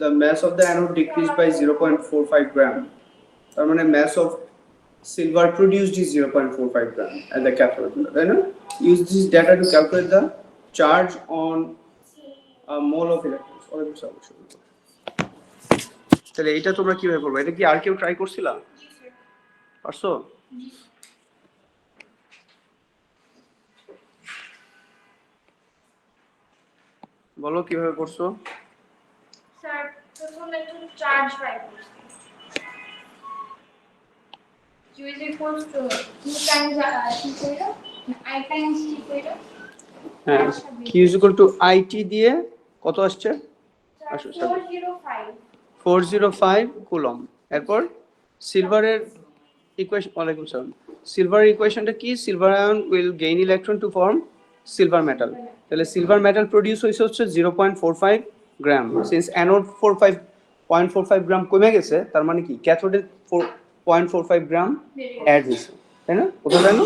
the mass of the anode decreased by 0.45 gram. তার মানে mass of silver produced is 0.45 gram at the cathode. Right? Use this data to calculate the charge on a mole of electrons. তাহলে এটা তোমরা কিভাবে করবে? এটা কি আর কেউ ট্রাই করছিলা? পারছো? বলো কিভাবে করছো? স্যার প্রথমে একটু চার্জ বাই করছি। Q is equals to Q times T কইরা I times T কইরা হ্যাঁ, Q is equal to IT দিয়ে কত আসছে? 405 কুলম। এরপর সিলভারের ইকুয়েশন, ওয়ালাইকুম সালাম। সিলভারের ইকুয়েশনটা কি? Silver ion will gain electron to form silver metal. তাহলে সিলভার মেটাল প্রডিউস হয়েছে হচ্ছে 0.45 গ্রাম। সিন্স অ্যানোড 0.45 গ্রাম কমে গেছে, তার মানে কি ক্যাথোডে 0.45 গ্রাম অ্যাড হয়েছে, তাই না? কত জানো?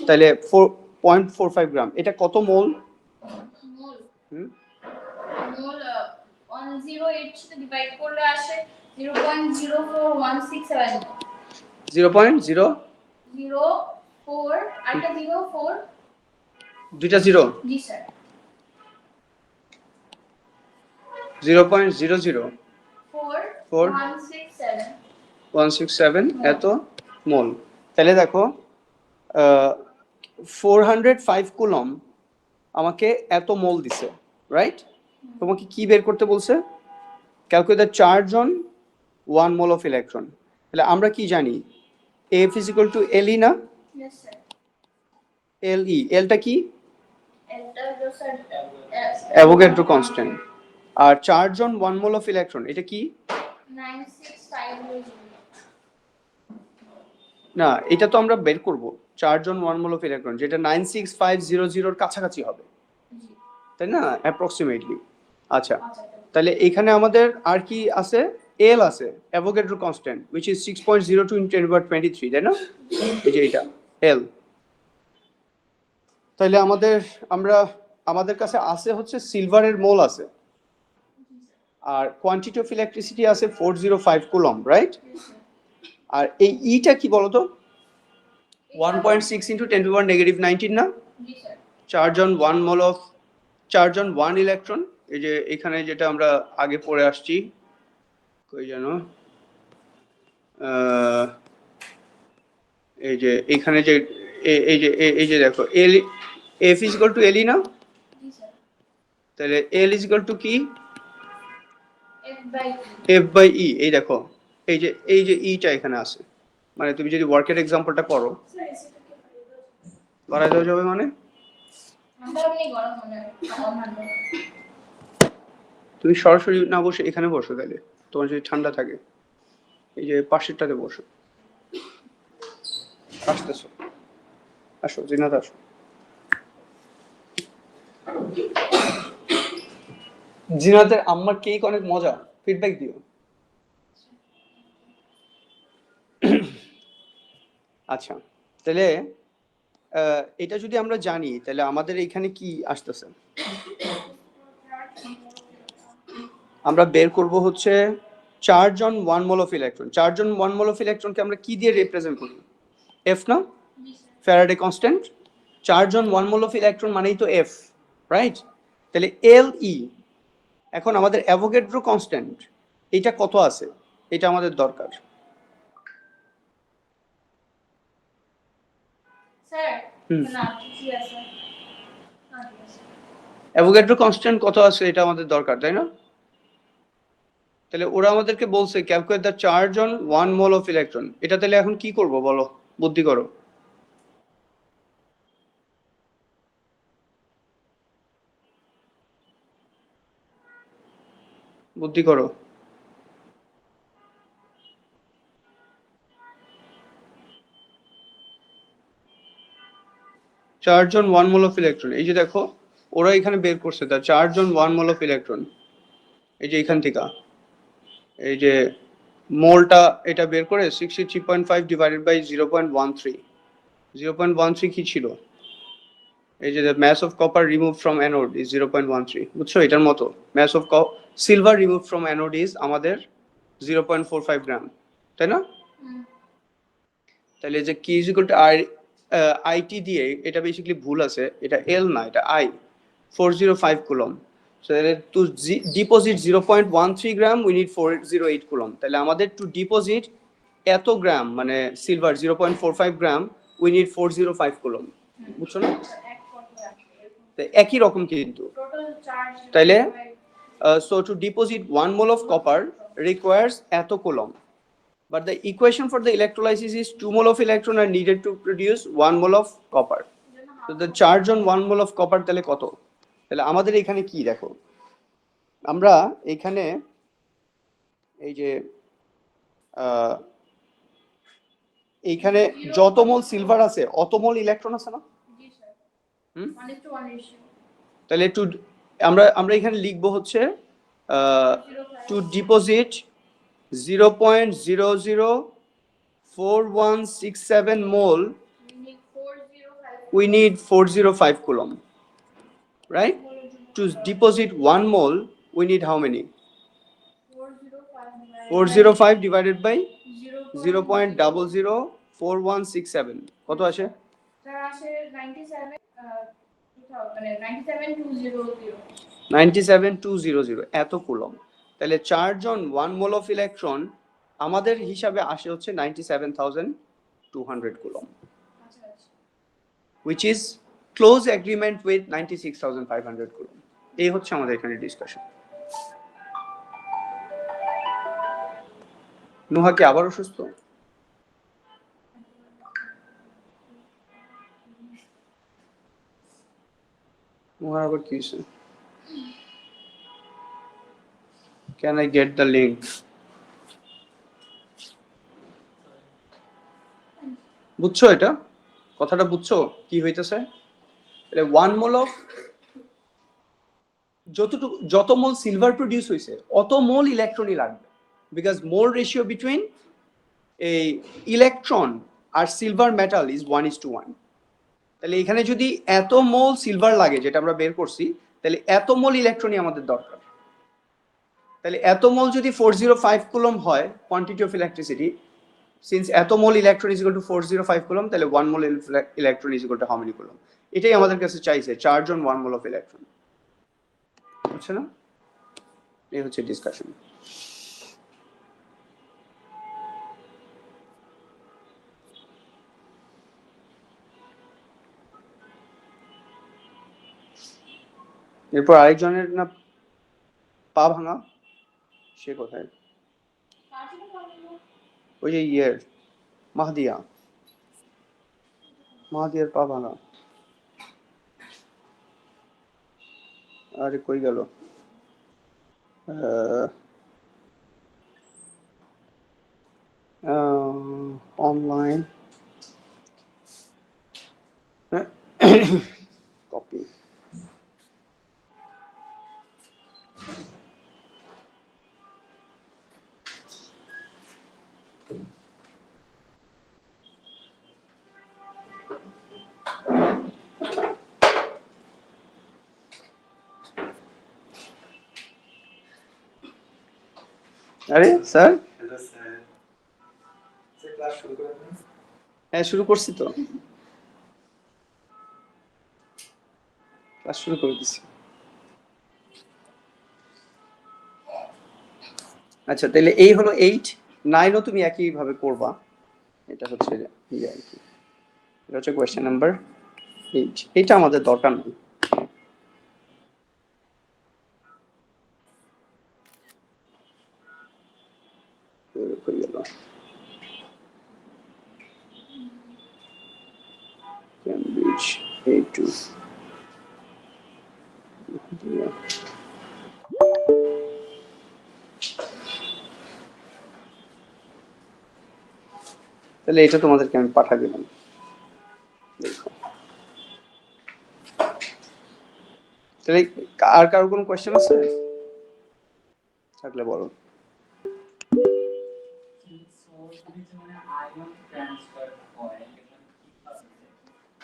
তাহলে 0.45 গ্রাম, এটা কত মোল? মোল মোল 108 সাথে ডিভাইড করলে আসে 0.04167 0.004 আটা 04 দুইটা জিরো। জি স্যার 0.0044167 এত মোল। তাহলে দেখো 405 কুলম আমাকে এত মোল দিছে, রাইট? তোমাকে কি বের করতে বলছে? Calculate the charge on 1 mole of electron. তাহলে আমরা কি জানি? F is equal to LE না? यस सर LE, এলটা কি? এলটা হলো স্যার অ্যাভোগাড্রো কনস্ট্যান্ট। আর charge on 1 mole of electron এটা কি? 965 না, এটা তো আমরা বের করব charge on 1 mole of electron, যেটা 96500 এর কাছাকাছি হবে, তাই না? অ্যাপ্রক্সিমেটলি। আচ্ছা, তাহলে এখানে আমাদের আর কি আছে? এল আছে, অ্যাভোগাড্রো কনস্ট্যান্ট, which is 6.02 × 10^23, তাই না? এই যে এটা এল। তাহলে আমাদের কাছে আছে হচ্ছে সিলভারের মোল আছে, আর কোয়ান্টিটি অফ ইলেকট্রিসিটি আছে 405 কুলম, রাইট? আর এই ইটা কি বলতো? 1.6 × 10⁻⁻19 না? জি sir charge on 1 mole of charge on 1 electron. এই যে এখানে যেটা আমরা আগে পড়ে আসছি, কই জানো, এই যে এখানে যে এই যে দেখো এল, F is equal to LE না? জি স্যার তাহলে L is equal to কি? F by F/E। এই দেখো এই যে ইটা এখানে আছে, মানে তুমি যদি ওয়ার্কের এক্সাম্পলটা করো, বাড়াই দেওয়া যাবে মানে তুমি সরাসরি না বসে এখানে বসো, তাহলে তোমার যদি ঠান্ডা থাকে এই যে পাশেরটাতে বসো। আসতেছো, আসো জিনাত, আসো। জিনাতের আম্মার কেক অনেক মজা, ফিডব্যাক দিও। আচ্ছা, তাহলে এটা যদি আমরা জানি, তাহলে আমাদের এখানে কি আসতেছে? আমরা বের করব হচ্ছে charge on 1 mole of electron. Charge on 1 mole of ইলেকট্রনকে আমরা কি দিয়ে রিপ্রেজেন্ট করি? F না? Faraday constant. Charge on 1 mole of electron মানেই তো F, রাইট? তাহলে LE, এখন আমাদের অ্যাভোগাড্রো কনস্ট্যান্ট এটা কত আছে, এটা আমাদের দরকার। অ্যাভোগাড্রো কনস্ট্যান্ট কত আছে এটা আমাদের দরকার, তাই না? তাহলে ওরা আমাদেরকে বলছে calculate the charge on 1 mole of electron. এটা তাহলে এখন কি করব বলো, বুদ্ধি করো। বুদ্ধি করো। Charge on 1 mole of electron, এই যে দেখো ওরা এখানে বের করছে the charge on 1 mole of electron. এই যে এখান থেকে এই যে মোলটা এটা বের করে 63.5 ডিভাইডেড বাই 0.13। 0.13 কি ছিল? এই যে mass of copper removed from anode is 0.13, বুঝছো? এটার মতো mass of silver removed from anode is আমাদের 0.45 গ্রাম, তাই না? তাহলে যে কি ইজ ইকুয়াল টু আর আইটি দিয়ে এটা বেসিক্যালি ভুল আছে, এটা এল না, এটা I, 405 coulomb. So to deposit 0.13 গ্রাম উই নিড 408 কুলম। তাহলে আমাদের টু ডিপোজিট এত গ্রাম মানে সিলভার 0.45 গ্রাম উই নিড 405 কুলম, বুঝছো না? একই রকম কিন্তু। তাইলে so to deposit 1 mole of copper requires এত coulomb, but the equation for the electrolysis is 2 mole of electron are needed to produce 1 mole of copper. So the charge on 1 mole of copper তাহলে কত? তাহলে আমাদের এখানে কি দেখো, আমরা এখানে এই যে এইখানে যত মোল সিলভার আছে অত মোল ইলেকট্রন আছে না? তাহলে টু আমরা এখানে লিখবো হচ্ছে two deposit 0.004167 mole we need 405 coulomb, right? To deposit 1 mole we need how many? 405 divided by 0.004167 কত আসে? স্যার আসে 97200 97200 এত কুলম। তাহলে charge on 1 mole of electron আমাদের হিসাবে আসে হচ্ছে 97200 coulomb, which is close agreement with 96500 coulomb. এই হচ্ছে আমাদের এখানে ডিসকাশন। নুহা কি আবার অসুস্থ? নুহার আবার কি হয়েছে? Can I get the link? বুঝছো এটা? কথাটা বুঝছো কি হইতেছে? তাহলে 1 মোল অফ যত মোল সিলভার প্রডিউস হয়েছে অত মোল ইলেকট্রনই লাগবে, বিকজ মোল রেশিও বিটুইন এই ইলেকট্রন আর সিলভার মেটাল ইজ 1:1। তাহলে এখানে যদি এত মোল সিলভার লাগে যেটা আমরা বের করছি, তাহলে এত মোল ইলেকট্রনই আমাদের দরকার। তাহলে এত মোল যদি 405 কুলম হয় কোয়ান্টিটি অফ ইলেকট্রিসিটি, সিন্স এত মোল electron is equal two 405 coulomb, তাহলে 1 মোল electron is equal two how many coulomb? এটাই আমাদের কাছে চাইছে, charge on 1 mole of electron, বুঝছো না? এই হচ্ছে ডিসকাশন। এরপর আরেকজনের না পা ভাঙা, সে কোথায়? ওই যে ইয়ের মাহাদিয়ার পা ভাঙা। আরে কই গেল? Online copy. আরে স্যার, হ্যাঁ শুরু করছি তো, ক্লাস শুরু করে দিচ্ছি। আচ্ছা তাহলে এই হলো 8, 9ও তুমি একই ভাবে করবা। এটা হচ্ছে ইয়ে আর কি, এটা হচ্ছে কোয়েশ্চেন নাম্বার 8। এটা আমাদের দরকার নেই। Cambridge A2 তাহলে এটা তোমাদেরকে আমি পাঠা দিলাম, দেখো। তাহলে আর কারো কোনো কোয়েশ্চেন আছে থাকলে বলো।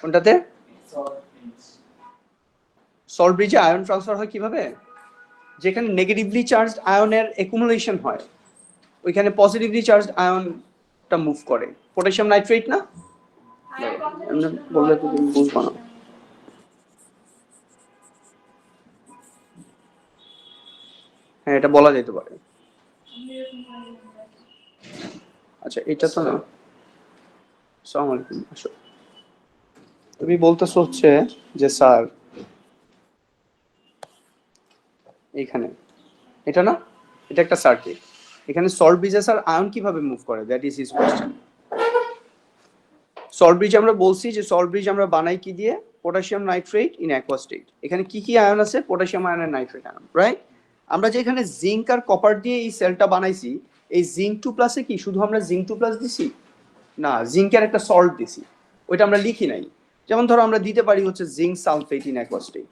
কোনটাতে? সল্ট ব্রিজে আয়ন ট্রান্সফার হয় কিভাবে? যেখানে নেগেটিভলি চার্জড আয়নের অ্যাকুমুলেশন হয় ওইখানে পজিটিভলি চার্জড আয়নটা মুভ করে। পটাশিয়াম নাইট্রেট না? আর কথা এমনি ছিল বললে তো তুমি বুঝবা না। হ্যাঁ, এটা বলা যেতে পারে। আচ্ছা, এটা তো না। আসসালামু আলাইকুম। আসো, তুমি বলতেছো হচ্ছে যে স্যার এইখানে এটা না, এটা একটা সার্কিট, এখানে সল্ট ব্রিজে স্যার আয়ন কিভাবে মুভ করে, that is his question. Salt bridge আমরা বলছি যে সল্ট ব্রিজ আমরা বানাই কি দিয়ে? Potassium nitrate in aqua state. এখানে কি কি আয়ন আছে? পটাশিয়াম আয়ন আর নাইট্রেট আয়ন, রাইট? আমরা যে এখানে জিঙ্ক আর কপার দিয়ে এই সেলটা বানাইছি, এই জিঙ্ক 2+ কি শুধু আমরা জিঙ্ক 2+ দিছি? না, জিঙ্কের একটা সল্ট দিছি, ওইটা আমরা লিখি নাই। যেমন ধরো আমরা দিতে পারি হচ্ছে zinc sulphate in aqua state,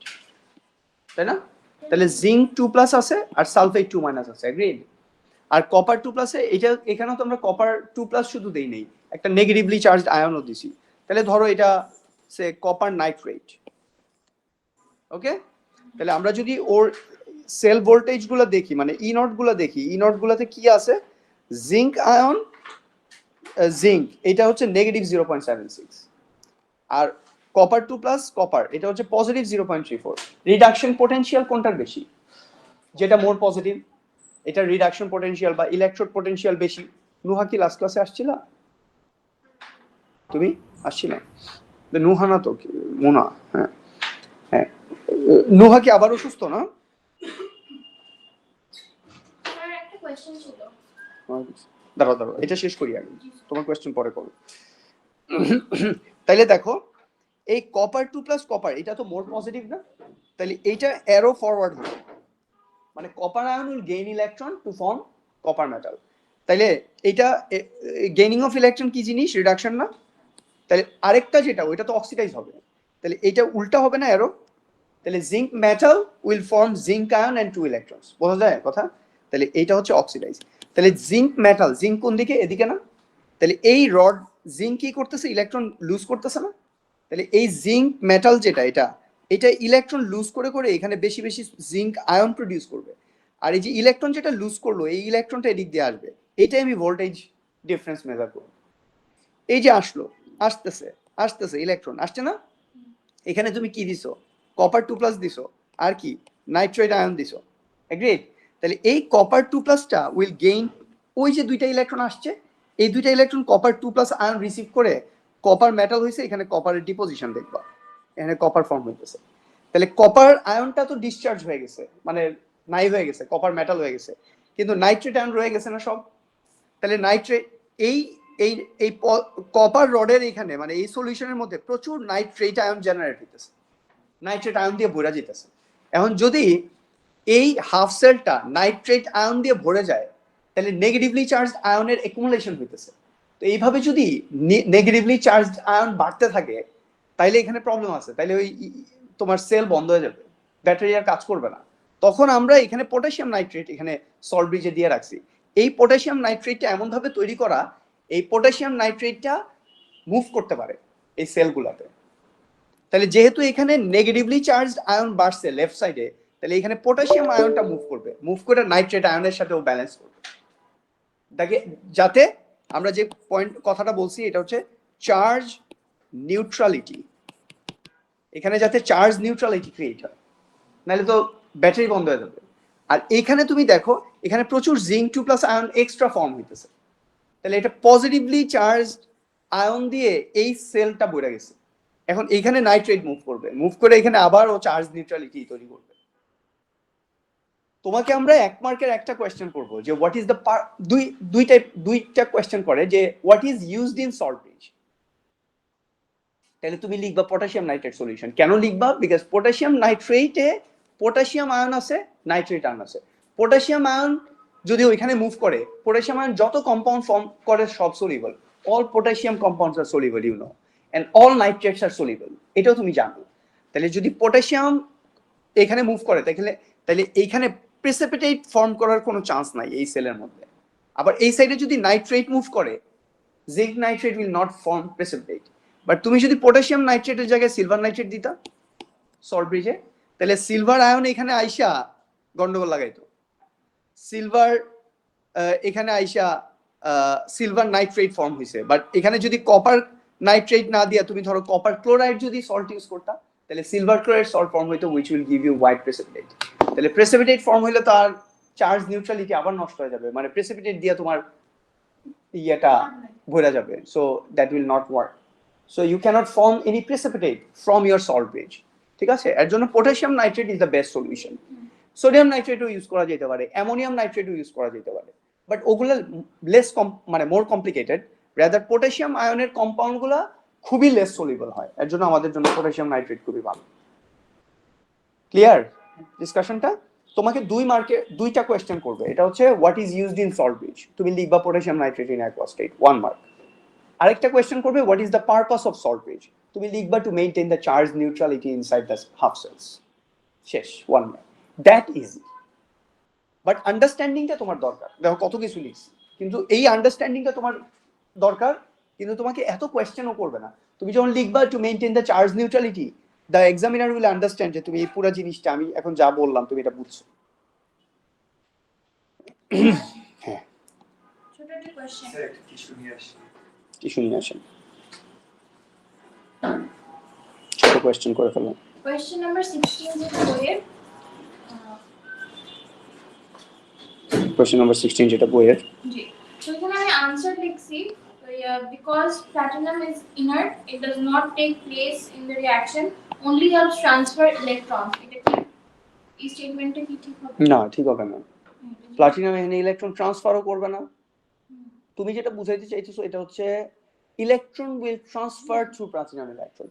তাই না? তাহলে জিঙ্ক 2+ আছে আর সালফেট 2- আছে, এগ্রিড? আর কপার 2+ এটা এখানেও তো আমরা কপার 2+ শুধু দেই নেই, একটা নেগেটিভলি চার্জড আয়নও দিছি। তাহলে ধরো এটা সে কপার নাইট্রেট, ওকে? তাহলে আমরা যদি ওর সেল ভোল্টেজ গুলো দেখি, মানে ই নট গুলো দেখি, ই নট গুলোতে কি আছে? জিঙ্ক আয়ন, জিঙ্ক এটা হচ্ছে -0.76, আর কপার 2+, কপার এটা হচ্ছে +0.34। রিডাকশন পোটেনশিয়াল কোনটার বেশি? যেটা মোর পজিটিভ, এটা রিডাকশন পোটেনশিয়াল বা ইলেকট্রোড পোটেনশিয়াল বেশি। নুহা কি লাস্ট ক্লাসে আসছিল? তুমি আসছিলে? নুহা না তো, মুনা। হ্যাঁ হ্যাঁ, নুহা কি আবার অসুস্থ না? স্যার একটা কোশ্চেন ছিল। দাঁড়াও দাঁড়াও, এটা শেষ করি আগে, তোমার কোয়েশ্চেন পরে করো। তাইলে দেখো, এই কপার 2+ কপার এটা তো মোর পজিটিভ না? তাহলে এইটা অ্যারো ফরওয়ার্ড হবে, মানে copper ion will gain electron to form copper metal. তাইলে এটা গেইনিং অফ ইলেকট্রন কি জিনিস? রিডাকশন না? তাহলে আরেকটা যেটা ওইটা তো অক্সিডাইজ হবে, তাহলে এটা উল্টা হবে না অ্যারো? তাহলে zinc metal will form zinc ion and 2 electrons, বোঝা যায় কথা? তাহলে এইটা হচ্ছে অক্সিডাইজ। তাহলে জিঙ্ক মেটাল, জিঙ্ক কোন দিকে? এদিকে না? তাহলে এই রড জিঙ্ক কি করতেছে? ইলেকট্রন লুজ করতেছে না? তাহলে এই জিঙ্ক মেটাল যেটা এটা এটা ইলেকট্রন লুজ করে করে এখানে বেশি বেশি জিঙ্ক আয়ন প্রডিউস করবে। আর এই যে ইলেকট্রন যেটা লুজ করলো এই ইলেকট্রনটা এদিক দিয়ে আসবে, এটাই আমি ভোল্টেজ ডিফারেন্স মেজার করব। এই যে আসলো, আসতেছে আসতেছে ইলেকট্রন আসছে না? এখানে তুমি কি দিছো? কপার 2+ দিছো, আর কি? নাইট্রেট আয়ন দিছো, এগ্রিড? তাহলে এই কপার 2+টা উইল গেইন, ওই যে দুইটা ইলেকট্রন আসছে, এই দুইটা ইলেকট্রন কপার 2+ আয়ন রিসিভ করে কপার মেটাল হয়েছে, এখানে কপারের ডিপোজিশন দেখবা, এখানে কপার ফর্ম হইতেছে। তাহলে কপার আয়নটা তো ডিসচার্জ হয়ে গেছে, মানে নাই হয়ে গেছে, কপার মেটাল হয়ে গেছে, কিন্তু নাইট্রেট আয়ন রয়ে গেছে না সব? তাহলে নাইট্রেট এই এই এই কপার রডের এখানে মানে এই সলিউশনের মধ্যে প্রচুর নাইট্রেট আয়ন জেনারেট হইতেছে, নাইট্রেট আয়ন দিয়ে ভরে যেতেছে। এখন যদি এই হাফ সেলটা নাইট্রেট আয়ন দিয়ে ভরে যায়, তাহলে নেগেটিভলি চার্জড আয়নের অ্যাকুমুলেশন হইতেছে। তো এইভাবে যদি নেগেটিভলি চার্জড আয়ন বাড়তে থাকে, তাইলে এখানে প্রবলেম আছে, তাইলে ওই তোমার সেল বন্ধ হয়ে যাবে, ব্যাটারি আর কাজ করবে না। তখন আমরা এখানে পটাশিয়াম নাইট্রেট এখানে সল্ট ব্রিজে দিয়ে রাখছি। এই পটাশিয়াম নাইট্রেটটা এমন ভাবে তৈরি করা, এই পটাশিয়াম নাইট্রেটটা মুভ করতে পারে এই সেলগুলোতে। তাহলে যেহেতু এখানে নেগেটিভলি চার্জড আয়ন বাড়ছে লেফট সাইডে, তাহলে এখানে পটাশিয়াম আয়নটা মুভ করবে, মুভ করে নাইট্রেট আয়নের সাথেও ব্যালেন্স করবে। দেখে যাতে আমরা যে পয়েন্ট কথাটা বলছি এটা হচ্ছে চার্জ নিউট্রালিটি, এখানে যাতে চার্জ নিউট্রালিটি ক্রিয়েট হয়, নাহলে তো ব্যাটারি বন্ধ হয়ে যাবে। আর এখানে তুমি দেখো এখানে প্রচুর জিঙ্ক 2+ আয়ন এক্সট্রা ফর্ম হইতেছে, তাহলে এটা পজিটিভলি চার্জ আয়ন দিয়ে এই সেলটা ভরে গেছে। এখন এখানে নাইট্রেট মুভ করবে, মুভ করে এখানে আবার ও চার্জ নিউট্রালিটি তৈরি করবে। তোমাকে আমরা 1 মার্কের একটা কোয়েশ্চেন করব যে হোয়াট ইজ দ্য দুইটা কোয়েশ্চেন করে যে what is used in salt bridge. তাহলে তুমি লিখবা পটাশিয়াম নাইট্রেট সলিউশন। কেন লিখবা? বিকজ পটাশিয়াম নাইট্রেটে পটাশিয়াম আয়ন আছে, নাইট্রেট আয়ন আছে। পটাশিয়াম আয়ন যদি ওইখানে মুভ করে, পটাশিয়াম আয়ন যত কম্পাউন্ড ফর্ম করে সব soluble, all potassium compounds are soluble, you know, and all nitrates are soluble, এটাও তুমি জানো। তাহলে যদি পটাশিয়াম এখানে মুভ করে তাহলে তাহলে এইখানে প্রেসিপিটেট ফর্ম করার কোনো চান্স নাই এই সেলের মধ্যে। আবার এই সাইডে যদি নাইট্রেট মুভ করে, zinc nitrate will not form precipitate. But তুমি যদি পটাশিয়াম নাইট্রেটের জায়গায় সিলভার নাইট্রেট দিতা সল্ট ব্রিজে, তাহলে সিলভার আয়ন এখানে আইসা গন্ডগোল লাগাইতো, সিলভার এখানে আইসা সিলভার নাইট্রেট ফর্ম হয়েছে, বাট এখানে যদি কপার নাইট্রেট না দিয়া তুমি ধরো কপার ক্লোরাইড যদি সল্ট ইউজ করতা, তাহলে সিলভার ক্লোরাইড সল্ট ফর্ম হইতো, which will give you white precipitate. তাহলে প্রেসিপিটেট ফর্ম হইলে তার চার্জ নিউট্রালিটি আবার নষ্ট হয়ে যাবে, মানে প্রেসিপিটেট দিয়া তোমার ইয়েটা ভরে যাবে, so that will not work. So you cannot form any precipitate from your salt bridge, ঠিক আছে? এর জন্য potassium nitrate is the best solution. Sodium নাইট্রেটও ইউজ করা যেতে পারে, অ্যামোনিয়াম নাইট্রেটও ইউজ করা যেতে পারে, বাট ওগুলো লেস মানে মোর কমপ্লিকেটেড। রাদার পটাশিয়াম আয়নের কম্পাউন্ডগুলো খুবই লেস সলিউবল হয়, এর জন্য আমাদের জন্য পটাশিয়াম নাইট্রেট খুবই ভালো। ক্লিয়ার ডিসকাশনটা? তোমাকে 2 মার্কে 2টা কোয়েশ্চেন করবে, এটা হচ্ছে what is used in salt bridge, তুমি লিখবা potassium nitrate in aqua state, 1 mark. আরেকটা কোয়েশ্চেন করবে what is the purpose of salt bridge, তুমি লিখবা to maintain the charge neutrality inside the half cells, শেষ, 1 মার্ক। দ্যাট ইজি, বাট আন্ডারস্ট্যান্ডিংটা তোমার দরকার। দেখো কত কিছু লিখছি, কিন্তু এই আন্ডারস্ট্যান্ডিংটা তোমার দরকার, কিন্তু তোমাকে এত কোয়েশ্চেনও করবে না। তুমি যখন লিখবা to maintain the charge neutrality, the examiner will understand যে তুমি এই পুরো জিনিসটা আমি এখন যা বললাম তুমি এটা বুঝছো। হ্যাঁ, ছোট একটা কোশ্চেন, টিস্যু নিয়ে আসেন, ছোট কোয়েশ্চেন করে ফেললাম। কোশ্চেন নাম্বার 16 যেটা বইয়ের, কোয়েশ্চেন নাম্বার 16 যেটা বইয়ের, জি, তো এখানে আমি আনসার লিখছি, because platinum is inert, it does not take place in the reaction, only helps transfer electrons. এটা কি এই স্টেটমেন্টটা কি ঠিক হবে? না ঠিক হবে না, প্লাটিনাম এখানে ইলেকট্রন ট্রান্সফারও করবে না। তুমি যেটা বুঝাইতে চাইতেছো এটা হচ্ছে electron will transfer through platinum electron.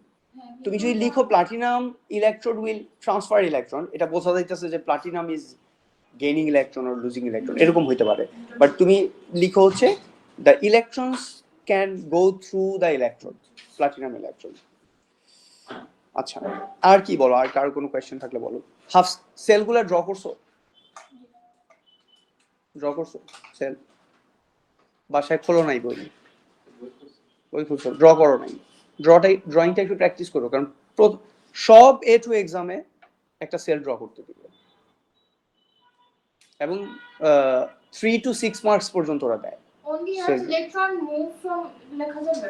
তুমি যদি লিখো platinum electrode will transfer electron, এটা বোঝা যাইতেছে যে platinum is gaining electron or losing electron, এরকম হইতে পারে। বাট তুমি লিখো হচ্ছে the electrons can go through the electrode, platinum electron. আচ্ছা, আর কি বলো, আর কার কোনো কোয়েশ্চেন থাকলে বলো। হাফ সেলগুলো ড্র করছো? ড্র করছো সেল? বাসায় খোলো নাই বই? বই খুলছো, ড্র করো নাই? ড্রয়িংটা একটু প্র্যাকটিস করো, কারণ সব A2 এক্সামে একটা সেল ড্র করতে দিবে, এবং 3 to 6 মার্কস পর্যন্ত ওরা দেয়। Only has electron move from লেখা যাবে?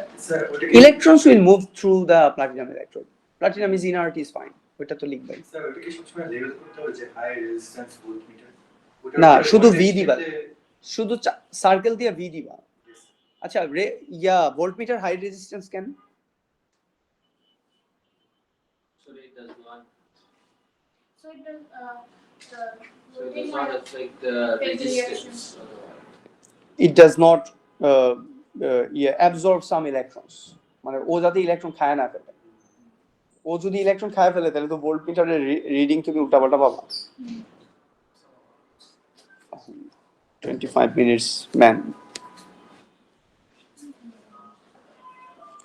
Electrons will move through the platinum electrode. Platinum is inert, is fine. ওটা তো লিখবাই। স্যার ওটা কি সবসময় লেভেল করতে হবে যে হাই রেজিস্ট্যান্স ভোল্টমিটার? না, শুধু V দিবা, শুধু সার্কেল দিয়ে V দিবা। আচ্ছা, ভোল্টমিটার হাই রেজিস্ট্যান্স কেন? So it does not. So it does So it does not affect the resistance. It does not absorb some electrons, মানে ও যাতে ইলেকট্রন খায় না ফেলে। ও যদি ইলেকট্রন খায় ফেলে তাহলে তো ভোল্টমিটারের রিডিং তুমি উল্টাপাল্টা পাবা। 25 মিনিটস ম্যান।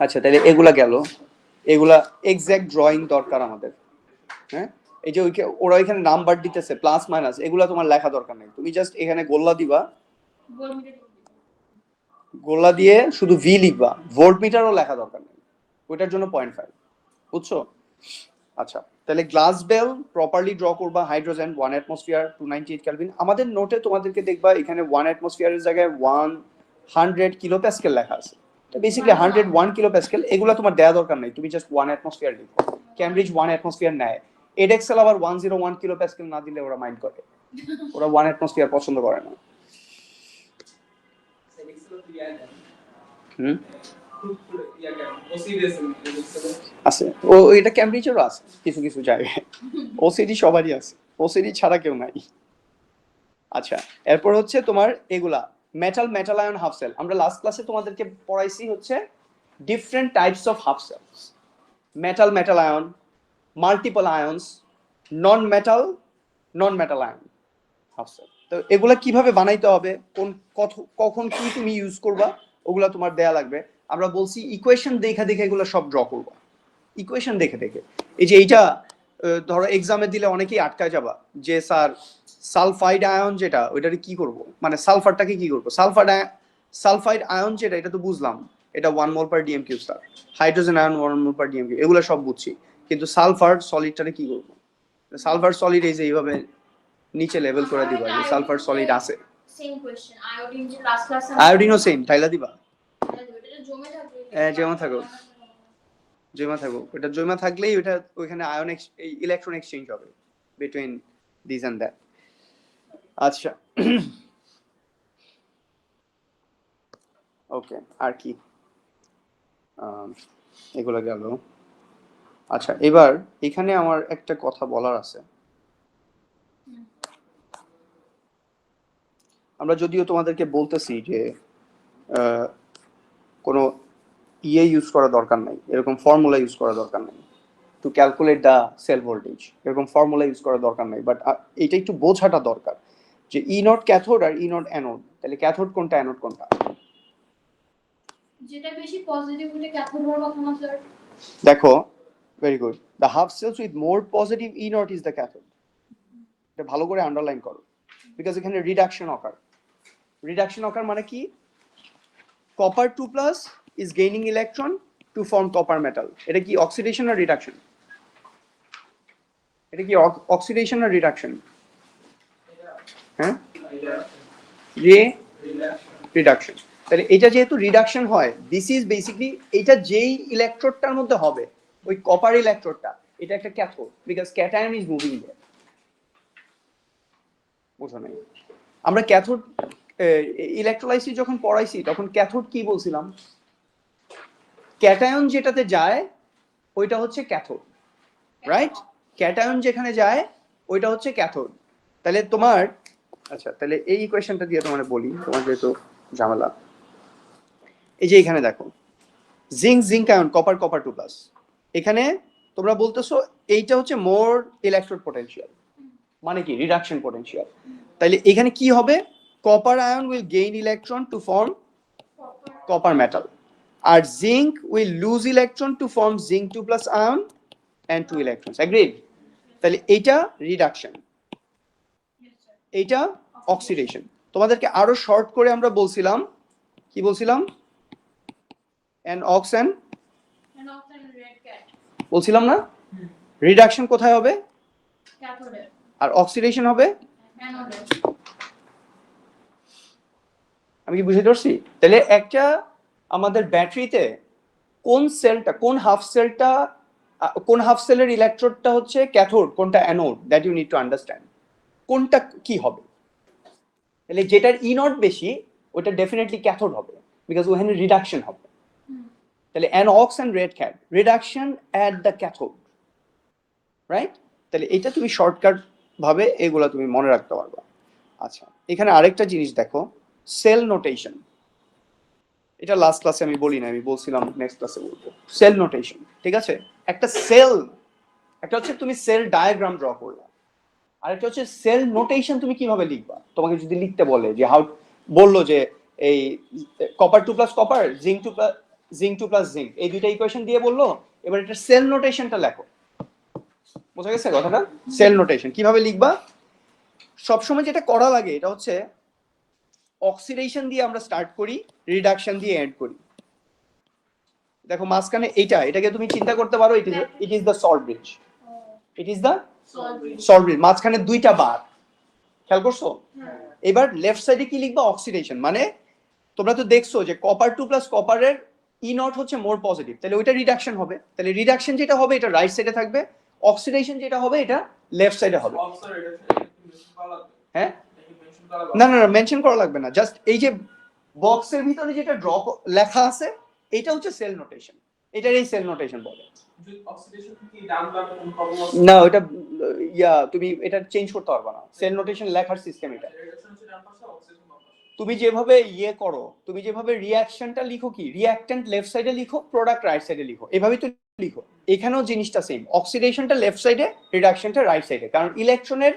আচ্ছা, তাহলে এগুলা গেল, এগুলা এক্সাক্ট ড্রয়িং দরকার আমাদের। হ্যাঁ, এই যে ওরা এখানে নাম্বার দিতেছে প্লাস মাইনাস, এগুলা তোমার লেখা দরকার নেই, তুমি জাস্ট এখানে গোল্লা দিবা, গোল্লা দিয়ে শুধু ভি লিখবা, ভোল্টমিটারও লেখা দরকার নেই, ওইটার জন্য 0.5, বুঝছো? আচ্ছা, তাহলে গ্লাস বেল প্রপারলি ড্র করবা, হাইড্রোজেন 1 অ্যাটমসফিয়ার 298 কেলভিন। আমাদের নোটে তোমাদেরকে দেখবা এখানে 1 অ্যাটমসফিয়ারের জায়গায় 100 কিলো প্যাসকেল লেখা আছে, তো বেসিক্যালি 101 কিলো প্যাসকেল, এগুলো তোমার দেয়া দরকার নেই, তুমি জাস্ট 1 অ্যাটমসফিয়ার লিখো। ক্যামব্রিজ 1 অ্যাটমসফিয়ার নেয়, এডেক্সেল আবার 101 কিলো প্যাসকেল না দিলে ওরা মাইন্ড করে, ওরা 1 অ্যাটমসফিয়ার পছন্দ করে না। আছে, ও এটা ক্যামব্রিজেরও আছে কিছু কিছু জায়গায়, ওসিডি সবারই আছে, ওসিডি ছাড়া কেউ নাই। আচ্ছা, এরপর হচ্ছে তোমার এগুলা মেটাল আয়ন হাফ সেল। আমরা লাস্ট ক্লাসে তোমাদেরকে পড়াইছি হচ্ছে different types of half cells, metal ion, multiple ions, non metal ion half cell. তো এগুলা কিভাবে বানাইতে হবে, কখন কি তুমি ইউজ করবা, ওগুলা তোমার দেয়া লাগবে। আমরা বলছি ইকুয়েশন দেখে দেখে এগুলো সব ড্র করবা, ইকুয়েশন দেখে দেখে। এই যে এইটা ধরো এক্সামে দিলে অনেকেই আটকায় যাবা যে স্যার সালফাইড আয়ন যেটা, ওইটারে কি করব, মানে সালফারটাকে কি করব, সালফাইড আয়ন যেটা, এটা তো বুঝলাম, এটা 1 mole per DM cube sir, hydrogen ion 1 mole per DM cube, এগুলো সব বুঝছি, কিন্তু সালফার সলিডটারে কি করব, সালফার সলিড এই যে এইভাবে নিচে লেভেল করে দিবা যে সালফার সলিড আছে। সেম কোশ্চেন আয়োডিন যে লাস্ট ক্লাসে আয়োডিনও সেম ঢাইলা দিবা, এটা জমে থাকবে জমা থাকুক। জমা থাকুক, এটা জমা থাকলেই ওটা ওইখানে আয়ন ইলেকট্রন এক্সচেঞ্জ হবে বিটুইন দিস এন্ড দ্যাট। আচ্ছা ওকে, আর কি এগুলো গেল। আচ্ছা এবার এখানে আমার একটা কথা বলার আছে। আমরা যদিও তোমাদেরকে বলতেছি যে কোনো ইয়ে ইউজ করা দরকার নাই, এরকম ফর্মুলা ইউজ করা দরকার নাই to calculate the cell voltage, এরকম ফর্মুলা ইউজ করা দরকার নাই, বাট এটা একটু বোঝাটা দরকার যে ই নট ক্যাথোড আর ই নট অ্যানোড, তাহলে ক্যাথোড কোনটা অ্যানোড কোনটা। যেটা বেশি পজিটিভ হলে ক্যাথোড হওয়ার কথা না স্যার? দেখো very good, the half cells with more positive E naught is the cathode. এটা ভালো করে আন্ডারলাইন করো, বিকজ এখানে রিডাকশন অকার। রিডাকশন অকার মানে কি? Copper 2+ is gaining electron to form copper metal. এটা কি অক্সিডেশন না রিডাকশন? এটা কি অক্সিডেশন না রিডাকশন? হ্যাঁ, রিডাকশন। তাহলে এটা যেহেতু রিডাকশন হয়, দিস ইজ বেসিক্যালি এটা যেই ইলেকট্রোডটার মধ্যে হবে ওই কপার ইলেকট্রোডটা, এটা একটা cathode, because cation is moving there. বুঝো নাই? আমরা ক্যাথোড ইলেকট্রোলাইসিস যখন পড়াইছি তখন ক্যাথোড কি বলছিলাম? ক্যাটায়ন যেটাতে যায় ওইটা হচ্ছে ক্যাথোড, রাইট? ক্যাটায়ন যেখানে যায় ওইটা হচ্ছে ক্যাথোড। তাহলে তোমার আচ্ছা, তাহলে এই ইকুয়েশনটা দিয়ে তোমার বলি, তোমার যেহেতু ঝামেলা। এই যে এখানে দেখো zinc zinc ion, copper copper 2+, এখানে তোমরা বলতেছো এইটা হচ্ছে মোর ইলেকট্রোড পোটেনশিয়াল, মানে কি রিডাকশন পোটেনশিয়াল। তাহলে এখানে কি হবে? Copper ion will gain electron to form copper metal, আর zinc will lose electron to form zinc 2+ ion and 2 electrons. Agreed? তাহলে এইটা রিডাকশন, এইটা অক্সিডেশন। তোমাদেরকে আরো শর্ট করে আমরা বলছিলাম, কি বলছিলাম? অক্স এন্ড বলছিলাম না? রিডাকশন কোথায় হবে? ক্যাথোডে। আর অক্সিডেশন হবে অ্যানোডে। আমি কি বুঝতে পারছি? তাহলে একটা আমাদের ব্যাটারিতে কোন সেলটা, কোন হাফ সেলের ইলেকট্রোডটা হচ্ছে ক্যাথোড, কোনটা anode, that you need to understand. কোনটা কি হবে? তাহলে যেটার ই নট বেশি ওটা ডেফিনেটলি ক্যাথোড হবে, বিকজ ওখানে রিডাকশন হবে। তাহলে ox and red cat, reduction at the cathode, right? তাহলে এটা তুমি শর্টকাট ভাবে এগুলা তুমি মনে রাখতে পারবা। আচ্ছা এখানে আরেকটা জিনিস দেখো, সেল নোটেশন। এটা লাস্ট ক্লাসে আমি বলি না, আমি বলছিলাম নেক্সট ক্লাসে বলবো। সেল নোটেশন, ঠিক আছে? একটা সেল, একটা হচ্ছে তুমি সেল ডায়াগ্রাম ড্র করলা, আর একটা হচ্ছে সেল নোটেশন তুমি কিভাবে লিখবা। তোমাকে যদি লিখতে বলে যে বললো যে এই কপার 2+ কপার, জিঙ্ক 2+ জিঙ্ক, এই দুইটা ইকুয়েশন দিয়ে বললো, এবার এটা সেল নোটেশনটা লেখো। বোঝা গেছে কথাটা? সেল নোটেশন কিভাবে লিখবা? সবসময় যেটা করা লাগে এটা হচ্ছে অক্সিডেশন দিয়ে আমরা স্টার্ট করি, রিডাকশন দিয়ে এন্ড করি। দেখো মাঝখানে এটাকে তুমি চিন্তা করতে পারো, it is the salt bridge, it is the salt bridge. মাঝখানে দুইটা বার, খেয়াল করছো? এবার লেফট সাইডে কি লিখবা? অক্সিডেশন। মানে তোমরা তো দেখছো যে কপার 2+ কপারের ই নট হচ্ছে মোর পজিটিভ, তাহলে ওইটা রিডাকশন হবে। তাহলে রিডাকশন যেটা হবে এটা রাইট সাইডে থাকবে, অক্সিডেশন যেটা হবে এটা লেফট সাইডে হবে। হ্যাঁ, না না না, মেনশন করা লাগবে না, জাস্ট এই যে বক্সের ভিতরে যেটা ড্র লেখা আছে এটা হচ্ছে সেল নোটেশন, এটার এই সেল নোটেশন বলে। না ওটা তুমি এটা চেঞ্জ করতে পারবে না, সেল নোটেশন লেখার সিস্টেম এটা। তুমি যেভাবে করো, তুমি যেভাবে রিঅ্যাকশনটা লিখো, কি রিঅ্যাকট্যান্ট লেফট সাইডে লিখো, প্রোডাক্ট রাইট সাইডে লিখো, এভাবেই তো লিখো। এখানেও জিনিসটা সেম, অক্সিডেশনটা লেফট সাইডে, রিডাকশনটা রাইট সাইডে, কারণ ইলেকট্রনের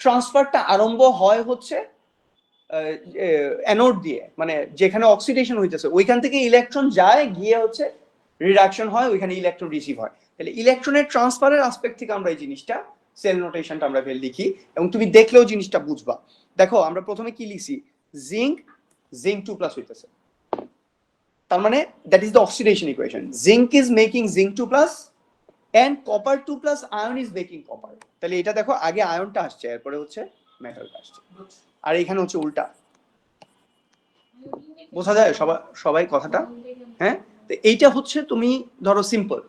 ট্রান্সফারটা আরম্ভ হয় হচ্ছে অ্যানোড দিয়ে, মানে যেখানে অক্সিডেশন হইতেছে ওইখান থেকে ইলেকট্রন যায় গিয়ে হচ্ছে রিডাকশন হয়, ওইখানে ইলেকট্রন রিসিভ হয়। তাহলে ইলেকট্রনের ট্রান্সফারের আসপেক্ট থেকে আমরা এই জিনিসটা সেল নোটেশনটা আমরা লিখি, এবং তুমি দেখলেও জিনিসটা বুঝবা। দেখো আমরা প্রথমে কি লিখছি? জিঙ্ক 2+ হইতেছে, তার মানে that is the oxidation equation. Zinc is making zinc 2+, and copper 2 plus ion is making copper. তাহলে এটা দেখো আগে আয়নটা আসছে এরপরে হচ্ছে মেটালটা আসছে, আর এখানে হচ্ছে উল্টা। বোঝা যায় সবাই কথাটা? হ্যাঁ, তো এইটা হচ্ছে তুমি ধরো simple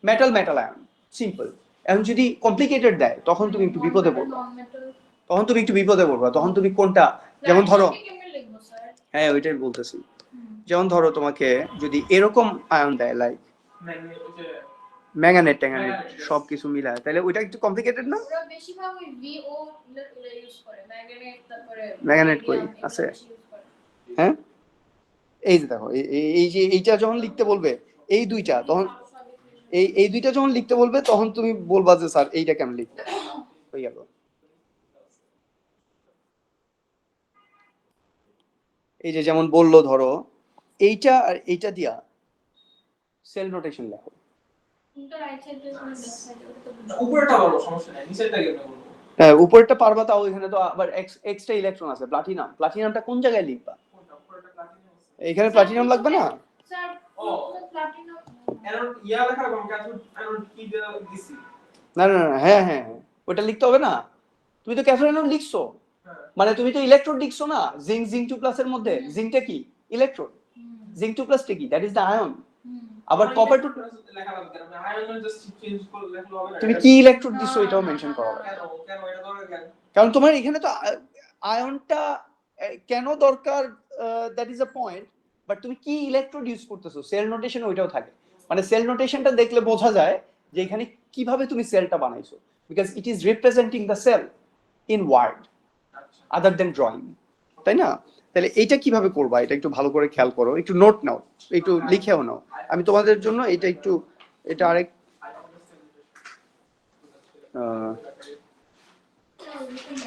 metal metal ion simple. এখন যদি কমপ্লিকেটেড দেয় তখন তুমি একটু বিপদে পড়বে, তখন তুমি কোনটা, যেমন ধরো, হ্যাঁ ওইটাই বলতেছি, যেমন ধরো তোমাকে যদি এরকম আয়ন দেয় লাইক ম্যাঙ্গানেট ট্যাঙ্গানেট সবকিছু মিলায়, তাহলে ওইটা একটু কমপ্লিকেটেড না? ওরা বেশিরভাগ ওই VO ইউজ করে, ম্যাগনেট, তারপরে ম্যাগনেট কই আছে? হ্যাঁ, এই যে দেখো এই যে এইটা যখন লিখতে বলবে এই দুইটা, তখন এই দুইটা যখন লিখতে বলবে তখন তুমি বলবা যে স্যার এইটা কেমন লিখবো, হয়ে গেল। এই যে যেমন বললো ধরো এইটা আর এইটা দিয়া সেল নোটেশন লেখো। উপরেটা বলো, সমস্যা নাই, নিচেরটা কেমনে বলবো? হ্যাঁ উপরেরটা পারবা, তাও এখানে তো আবার এক্সট্রা ইলেকট্রন আছে। প্লাটিনামটা কোন জায়গায় লিখবা? এখানে প্লাটিনাম লাগবে না? স্যার ও প্লাটিনাম এরর ইয়া লেখা কম ক্যাথোড অ্যানোড কি দিছি? না, হ্যাঁ ওটা লিখতে হবে না। তুমি তো ক্যাথোড অ্যানোড লিখছো, মানে তুমি তো ইলেকট্রোড লিখছো না। জিঙ্ক 2 প্লাস এর মধ্যে জিঙ্কটা কি? ইলেকট্রোড। জিঙ্ক 2 প্লাস টা কি? That is the ion. আবার কপার 2 লেখা লাগবে না, আয়ন জাস্ট চেঞ্জ করে লেখলে হবে না। তুমি কি ইলেকট্রোড দিছো এটাও মেনশন করা হবে। কেন এটা দরকার? কারণ তোমার এখানে তো আয়নটা কেন দরকার, that is a point, but তুমি কি ইলেকট্রোড ইউজ করতেছো সেল নোটেশন ওইটাও থাকে। মানে সেল নোটেশনটা দেখলে বোঝা যায় যে এখানে কিভাবে তুমি সেলটা বানাইছো, because it is representing the cell in word other than drawing, তাই না? তাহলে এইটা কিভাবে করবা এটা একটু ভালো করে খেয়াল করো, একটু নোট নাও, একটু লিখেও নাও। আমি তোমাদের জন্য এটা আরেক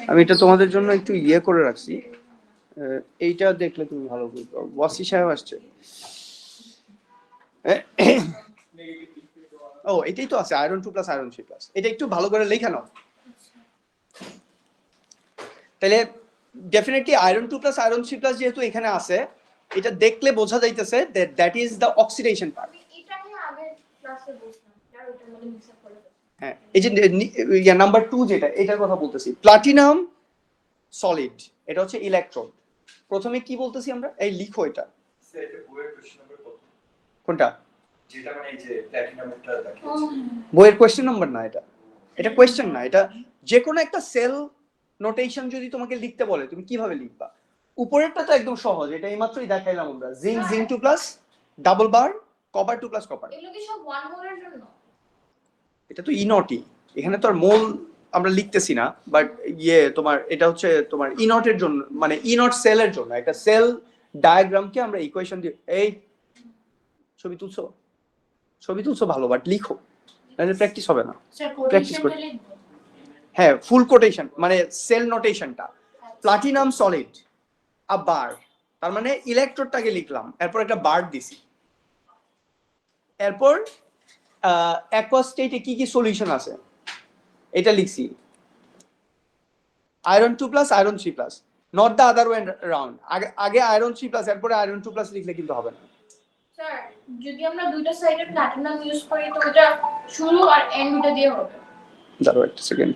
আমি এটা তোমাদের জন্য একটু ইয়ে করে রাখছি। এইটা দেখলে তুমি ভালো বুঝবে। ওয়াসি সাহেব আসছে। ও এটাই তো আছে, আয়রন 2 প্লাস আয়রন 3 প্লাস। এটা একটু ভালো করে লেখা নাও। তাহলে definitely iron 2 plus iron 3 plus যেহেতু এখানে আছে, এটা দেখলে বোঝা যাইতেছে that is the oxidation part. এটা আমি আগের ক্লাসে বলছিলাম, আর ওটার মধ্যে মিক্স আপ করে হ্যাঁ, এই যে নাম্বার 2 যেটা, এটার কথা বলতেছি। প্লাটিনাম সলিড, এটা হচ্ছে ইলেকট্রোড। প্রথমে কি বলতেছি আমরা? এই লিখো এটা। স্যার এটা বইয়ের কোশ্চেন নাম্বার কত? কোনটা? যেটা মানে এই যে প্ল্যাটিনামটা দেখিয়েছে। বইয়ের কোয়েশ্চেন নাম্বার না এটা কোয়েশ্চেন না। এটা যে কোনো একটা সেল নোটেশন যদি তোমাকে লিখতে বলে তুমি কিভাবে লিখবা? উপরেরটা তো একদম সহজ, এটা এইমাত্রই দেখাইলাম আমরা। জিঙ্ক 2 প্লাস ডাবল বার কপার 2 প্লাস কপার। এগুলো কি সব 1 মোলের জন্য? এটা তো ইনটই, এখানে তো আর মোল আমরা লিখতেছি না, বাট তোমার এটা হচ্ছে তোমার ইনটের জন্য, মানে ইনট সেলের জন্য একটা সেল ডায়াগ্রামকে আমরা ইকুয়েশন দিয়ে। এই ছবি তুলছো ভালো, বাট লিখো, নাহলে প্র্যাকটিস হবে না। স্যার Practice কোটেশনটা লিখবো? হ্যাঁ, ফুল কোটেশন, মানে সেল নোটেশনটা। প্লাটিনাম সলিড আ বার, তার মানে ইলেকট্রোডটাকে লিখলাম, এরপর একটা বার দিছি, এরপর অ্যাকুয়াস স্টেটে কি কি সলিউশন আছে এটা লিখছি। Iron 2 plus iron 3 plus, not the other way round. আগে আয়রন 3 প্লাস এরপরে আয়রন 2 প্লাস লিখলে কিন্তু হবে না। স্যার যদি আমরা দুইটা সাইডে প্লাটিনাম ইউজ করি তো ওটা শুরু আর এন্ড দুটো দিয়ে হবে। দাঁড়াও একটা সেকেন্ড,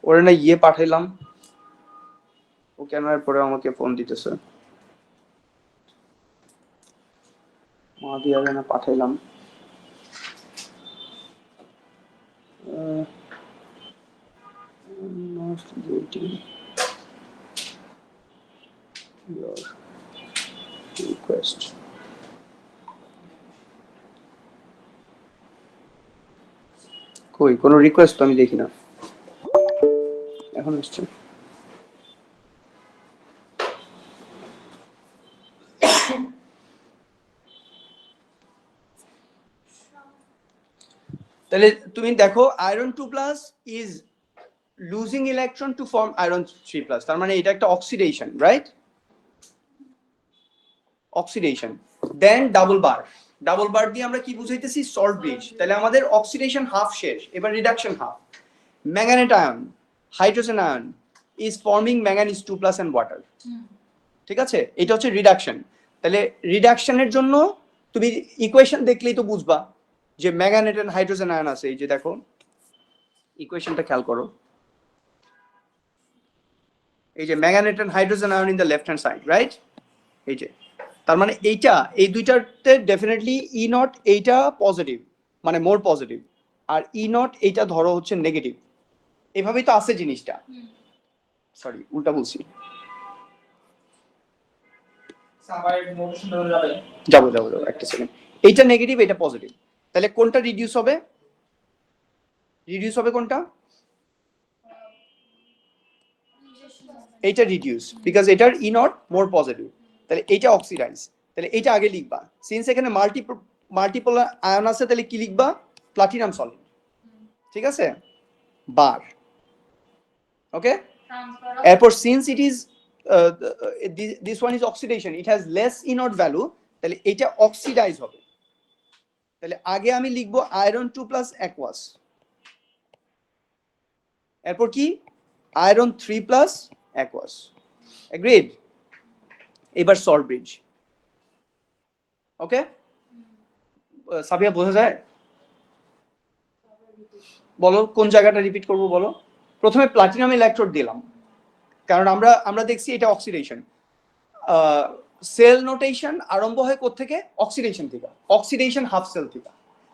ওরে না পাঠাইলাম, ও কেন এরপরে আমাকে ফোন দিতেছে? মা দিয়ে না পাঠাইলাম। Not getting your request. কই কোনো রিকোয়েস্ট আমি দেখি না এখন আসছে। তাহলে তুমি দেখো iron 2 plus is losing electron to form iron 3 plus, তার মানে এটা একটা oxidation, right? Oxidation. Then double bar দিয়ে আমরা কি বুঝাইতেছি? Salt bridge. তাহলে আমাদের অক্সিডেশন হাফ শেষ, এবার reduction half. Manganate ion, hydrogen ion is forming manganese 2 plus and water. ঠিক আছে, এটা হচ্ছে রিডাকশন। তাহলে রিডাকশনের জন্য তুমি ইকুয়েশন দেখলেই তো বুঝবা যে ম্যাঙ্গানেট এন্ড হাইড্রোজেন আয়ন আছে, এই যে দেখো ইকুয়েশনটা খেয়াল করো, এই যে manganate and hydrogen ion in the left hand side, right? এই যে তার মানে এইটা, এই দুইটাতে ডেফিনেটলি ই নট এইটা পজিটিভ, মানে মোর পজিটিভ, আর ই নট এইটা ধরো হচ্ছে নেগেটিভ। এভাবেই তো আছে জিনিসটা, সরি উল্টা বলছি, সাবাইড মোশন ধরে যাবে। যাবো যাবো যাবো একটা সেকেন্ড। এইটা নেগেটিভ, এটা পজিটিভ, তাহলে কোনটা রিডিউস হবে? রিডিউস হবে কোনটা? এইটা রিডিউস, বিকজ এটার ই নট মোর পজিটিভ, তাহলে এইটা অক্সিডাইজ, তাহলে এইটা আগে লিখবা। সিন্স এখানে মাল্টিপল আয়ন আছে, তাহলে কি লিখবা? প্লাটিনাম সলিড, ঠিক আছে, বার, ওকে। এরপর since it is this one is oxidation, it has less E not value, তাহলে এইটা অক্সিডাইজ হবে। তাহলে আগে আমি লিখবো আয়রন 2 প্লাস অ্যাকোয়াস, এরপর কি আয়রন 3 প্লাস অ্যাকোয়াস, এগ্রিড। এবার সল্ট ব্রিজ, ওকে। সাবিয়া বোঝা যায়? বলো কোন জায়গাটা রিপিট করবো বলো। প্রথমে প্লাটিনাম ইলেকট্রোড দিলাম, কারণ আমরা দেখছি এটা অক্সিডেশন। সেল নোটেশন আরম্ভ হয় কোত্থেকে? অক্সিডেশন থেকে, অক্সিডেশন হাফ সেল থেকে।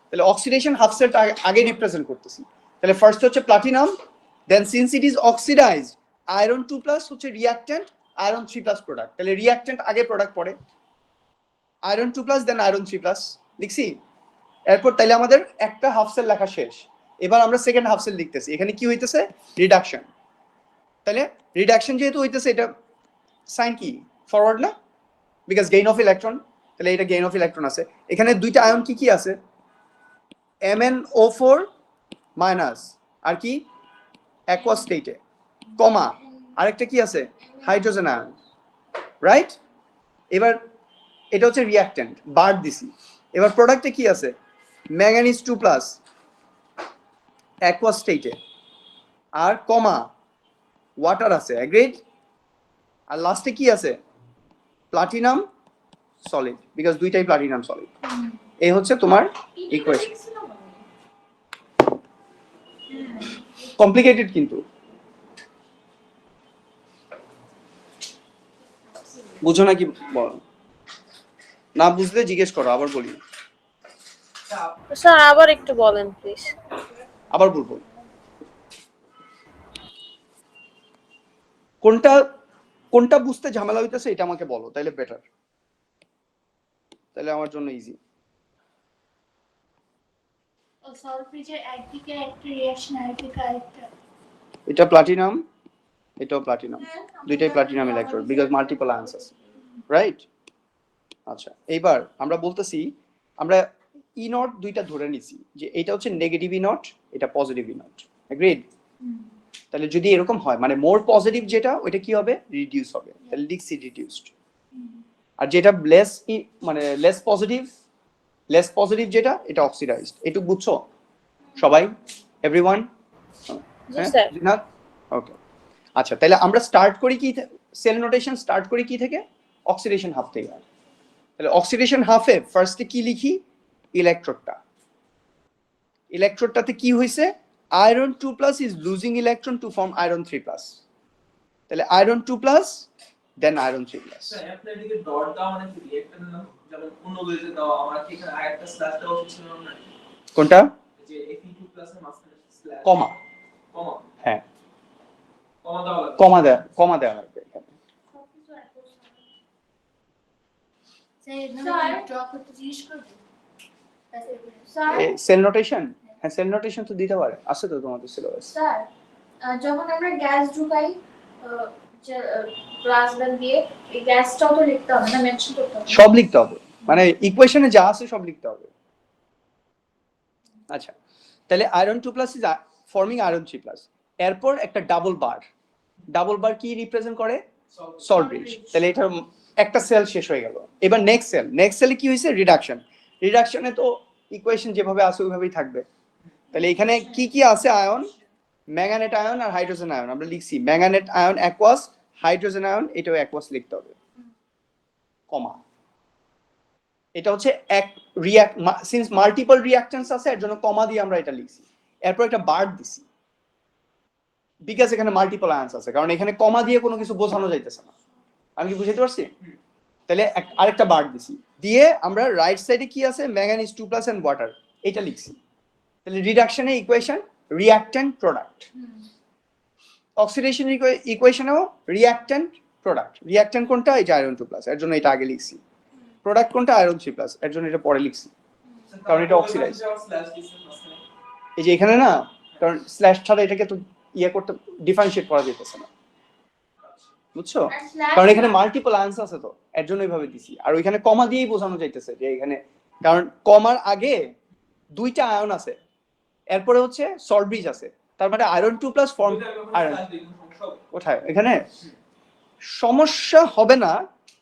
তাহলে অক্সিডেশন হাফ সেলটা আগে রিপ্রেজেন্ট করতেছি। তাহলে ফার্স্ট হচ্ছে platinum, then since it is oxidized iron 2 plus হচ্ছে রিঅ্যাক্ট্যান্ট, আয়রন 3 প্লাস প্রোডাক্ট। তাহলে রিঅ্যাক্ট্যান্ট আগে, প্রোডাক্ট পরে, iron 2 plus then iron 3 plus লিখছি। এরপর তাইলে আমাদের একটা হাফ সেল লেখা শেষ। এবার আমরা সেকেন্ড হাফ সেল লিখতেছি। এখানে কি হইতেছে? রিডাকশন। তাহলে রিডাকশন যেহেতু হইতেছে, এটা সাইন কি? ফরওয়ার্ড না, বিকজ গেইন অফ ইলেকট্রন। তাহলে এটা গেইন অফ ইলেকট্রন আছে। এখানে দুইটা আয়ন কি কি আছে? MnO4 মাইনাস, আর কি অ্যাকোয়াস স্টেটে, কমা আরেকটা কি আছে? Hydrogen ion, right? এবার এটা হচ্ছে রিঅ্যাক্ট্যান্ট, বার দিছি। এবার প্রোডাক্টে কি আছে? ম্যাঙ্গানিজ 2 প্লাস অ্যাকোয়াস স্টেটে, আর কমা ওয়াটার আছে, এগ্রিড। আর লাস্টে কি আছে? প্লাটিনাম সলিড, বিকজ দুইটাই প্লাটিনাম সলিড। এই হচ্ছে তোমার ইকুয়েশন। কমপ্লিকেটেড কিন্তু, বুঝো নাকি বল? না বুঝলে জিজ্ঞেস করো, আবার বলি। স্যার আবার একটু বলেন প্লিজ। আবার বলবো। কোনটা কোনটা বুঝতে ঝামেলা হইতেছে এটা আমাকে বলো, তাইলে বেটার, তাহলে আমার জন্য ইজি। সল্ট ব্রিজের একদিকে একটা রিঅ্যাকশন, আরেকদিকে আরেকটা। এটা প্লাটিনাম, এটাও প্লাটিনাম, দুইটাই platinum electrode, because multiple ions আছে, রাইট? আচ্ছা, এইবার আমরা বলতেছি, আমরা ই নট দুইটা ধরে নিছি, যে এটা হচ্ছে নেগেটিভ ই নট, এটা পজিটিভ ই নট, এগ্রিড? তাহলে যদি এরকম হয়, মানে মোর পজিটিভ যেটা, ওইটা কি হবে? রিডিউস হবে, তাহলে লিখছি রিডিউসড। আর যেটা লেস, মানে লেস পজিটিভ যেটা, এটা অক্সিডাইজড। এটুকু বুঝছো সবাই, এভরিওয়ান? জি স্যার। জিনাত, ওকে। আচ্ছা, তাহলে আমরা স্টার্ট করি কি, সেল নোটেশন স্টার্ট করি কি থেকে? অক্সিডেশন হাফ থেকে। তাহলে অক্সিডেশন হাফে ফার্স্টে কি লিখি? ইলেকট্রোডটা। ইলেকট্রোডটাতে কি হইছে? Iron 2 plus is losing electron to form iron 3 plus. তাহলে iron 2 plus then iron 3 plus. Sir আপনার দিকে ডট দাও মানে কি রিঅ্যাক্টর না, যেমন অন্য বইতে দাও, আমার কি এখানে আরেকটা স্ল্যাশ দেওয়া উচিত ছিল না? কোনটা? যে Fe2 প্লাস এর মাঝখানে স্ল্যাশ, কমা, কমা, হ্যাঁ কমা দেওয়া লাগবে। কমা দেওয়া লাগবে এখানে। সেল নোটেশন, হ্যাঁ সেল নোটেশন তো দিতে পারে, আছে তো তোমাদের সিলেবাস। স্যার, যখন আমরা গ্যাস ঢুকাই প্লাস বেল দিয়ে, এই গ্যাসটাও তো লিখতে হবে না, মেনশন করতে হবে? সব লিখতে হবে, মানে ইকুয়েশনে যা আছে সব লিখতে হবে। আচ্ছা, তাহলে iron 2 plus is forming iron 3 plus. এরপর একটা ডাবল বার কি রিপ্রেজেন্ট করে? Salt bridge. তাহলে এটা একটা সেল শেষ হয়ে গেল। এবার নেক্সট সেলে কি হয়েছে? রিডাকশনে তো ইকুয়েশন যেভাবে আছে ওইভাবেই থাকবে। তাহলে এখানে কি কি আছে আয়ন? ম্যাঙ্গানেট আয়ন আর হাইড্রোজেন আয়ন। আমরা লিখছি manganate ion aqueous, hydrogen ion এটাও অ্যাকোয়াস লিখতে হবে, কমা। এটা হচ্ছে এক রিয়াক্ট, সিন্স মাল্টিপল রিয়াকট্যান্স আছে এর জন্য কমা দিয়ে আমরা এটা লিখছি, এরপর একটা বার দিছি বিকজ এখানে মাল্টিপল আয়ন্স আছে, কারণ এখানে কমা দিয়ে কোনো কিছু বোঝানো যাইতেছে না। আমি কি বুঝাতে পারছি? তাহলে আরেকটা বার দিছি, দিয়ে আমরা রাইট সাইডে কি আছে, ম্যাঙ্গানিজ 2+ এন্ড ওয়াটার, এটা লিখছি। তাহলে রিডাকশনের ইকুয়েশন রিঅ্যাক্ট্যান্ট প্রোডাক্ট, অক্সিডেশন ইকুয়েশনেও রিঅ্যাক্ট্যান্ট প্রোডাক্ট। রিঅ্যাক্ট্যান্ট কোনটা? এই যে আয়রন 2+, এর জন্য এটা আগে লিখছি। প্রোডাক্ট কোনটা? আয়রন 3+, এর জন্য এটা পরে লিখছি, কারণ এটা অক্সিডাইজ। এই যে এখানে না, কারণ স্ল্যাশ ছাড়া এটাকে তো ইয়ে করতে, ডিফারেন্সিয়েট করা যেতেছে না, বুঝছো? আর slash কারণ এখানে মাল্টিপল আনসার আছে তো, এর জন্য এইভাবে দিছি। আর ওইখানে কমা দিয়েই বোঝানো যাইতেছে যে এখানে, কারণ কমার আগে দুইটা আয়ন আছে, এরপরে হচ্ছে সল্ট ব্রিজ আছে, তার মানে আয়রন 2+ ফর্ম আয়রন। কোথায়? এখানে সমস্যা হবে না,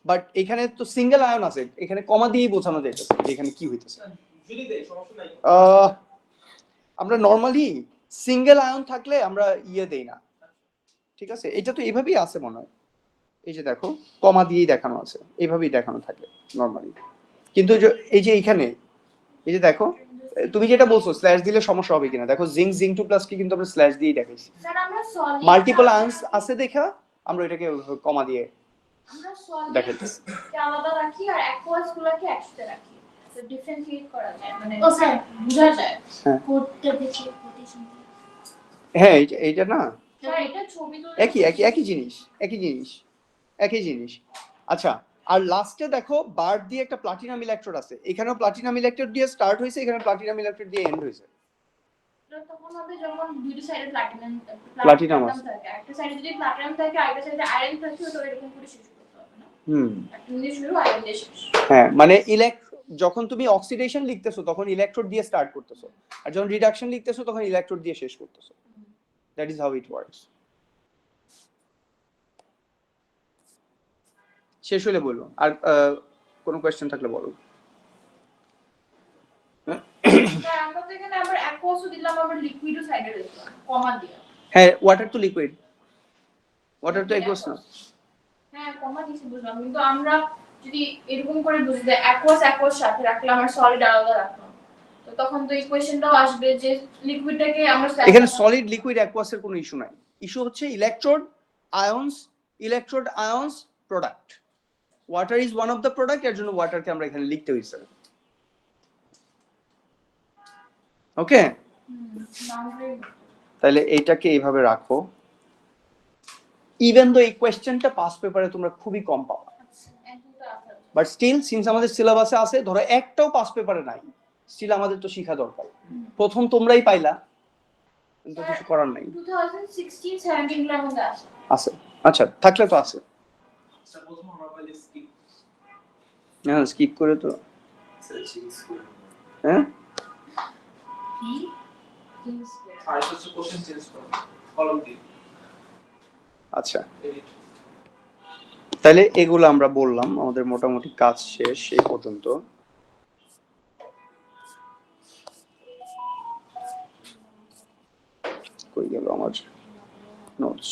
বাট এখানে তো সিঙ্গেল আয়ন আছে, এখানে কমা দিয়েই বোঝানো যাইতেছে যে এখানে কি হইতেছে। যদি দেই সমস্যা নাই। আমরা নরমালি সিঙ্গেল আয়ন থাকলে আমরা ইয়ে দেই না, ঠিক আছে? এটা তো এইভাবেই আছে মনে হয়, এই যে দেখো কমা দিয়েই দেখানো আছে, এইভাবেই দেখানো থাকে নরমালি। কিন্তু এই যে এইখানে এই যে দেখো, তুমি যেটা বলছো স্ল্যাশ দিলে সমস্যা হবে কিনা, দেখো জিঙ্ক 2+ কি কিন্তু আমরা স্ল্যাশ দিয়েই দেখাইছি। স্যার আমরা সলিড মাল্টিপল আয়ন্স আছে দেখা আমরা এটাকে কমা দিয়ে আমরা সলিড দেখাইতেছি। কে আলাদা রাখি আর অ্যাকোয়াস গুলোকে একসাথে রাখি, তো ডিফারেন্সিয়েট করা যায়, মানে ও স্যার বোঝা যায় হ্যাঁ। কোডটা দেখে কোটেশন হ্যাঁ এইটা না, স্যার এটা ছবি তুলে একই জিনিস। আচ্ছা, আর লাস্টে দেখো বার দিয়ে একটা প্লাটিনাম ইলেকট্রোড আছে, এখানেও প্লাটিনাম ইলেকট্রোড দিয়ে স্টার্ট হয়েছে, এখানে প্লাটিনাম ইলেকট্রোড দিয়ে এন্ড হয়েছে। তখন হবে যখন দুই সাইডে প্লাটিনাম Platinum আছে। থাকে, একটা সাইডে যদি প্লাটিনাম থাকে আরেকটা সাইডে আয়রন থাকে, তো এরকম করে শেষ করতে হবে না, একটা দিয়ে শুরু আয়রন দিয়ে শেষ। হ্যাঁ, মানে যখন তুমি অক্সিডেশন লিখতেছো তখন ইলেকট্রোড দিয়ে স্টার্ট করতেছো, আর যখন রিডাকশন লিখতেছো তখন ইলেকট্রোড দিয়ে শেষ করতেছো। That is how it works. শেষ হলে বলো, আর কোনো কোয়েশ্চেন থাকলে বলো। স্যার আমরা তো এখানে আবার অ্যাকোয়াসও দিলাম, আবার লিকুইডও সাইডে দিলাম কমা দিয়ে। হ্যাঁ, ওয়াটার তো লিকুইড, ওয়াটার তো একোয়াস না। হ্যাঁ কমা দিয়েছি বুঝলাম, কিন্তু আমরা যদি এরকম করে বুঝি যে অ্যাকোয়াস সাথে রাখলাম আর সলিড আলাদা রাখলাম, তো তখন তো ইকুয়েশনটাও আসবে যে লিকুইডটাকে আমরা এখানে সলিড লিকুইড অ্যাকোয়াসের কোনো ইস্যু নাই, ইস্যু হচ্ছে electrode আয়ন্স product. Water is one of the product, এর জন্য ওয়াটারকে আমরা এখানে লিখতে হইছে। ওকে, তাহলে এইটাকে এইভাবে রাখো। ইভেন দো এই কোয়েশ্চেনটা পাস পেপারে তোমরা খুবই কম পাবা, বাট স্টিল সিন্স আমাদের সিলেবাসে আছে, ধরো একটাও পাস পেপারে নাই, স্টিল আমাদের তো শিখা দরকার। প্রথম তোমরাই পাইলা, কিন্তু কিছু করার নাই। 2016-17 এর মধ্যে আসে। আছে, আচ্ছা থাকলে তো আছে। স্যার প্রথম আমরা পাইলে স্কিপ। হ্যাঁ, স্কিপ করে তো Searching school. হ্যাঁ। আর হচ্ছে কোশ্চেন চেঞ্জ করো কলম দিয়ে আচ্ছা, এডিট। তাহলে এগুলো আমরা বললাম, আমাদের মোটামুটি কাজ শেষ এই পর্যন্ত। কই গেল আমার নোটস?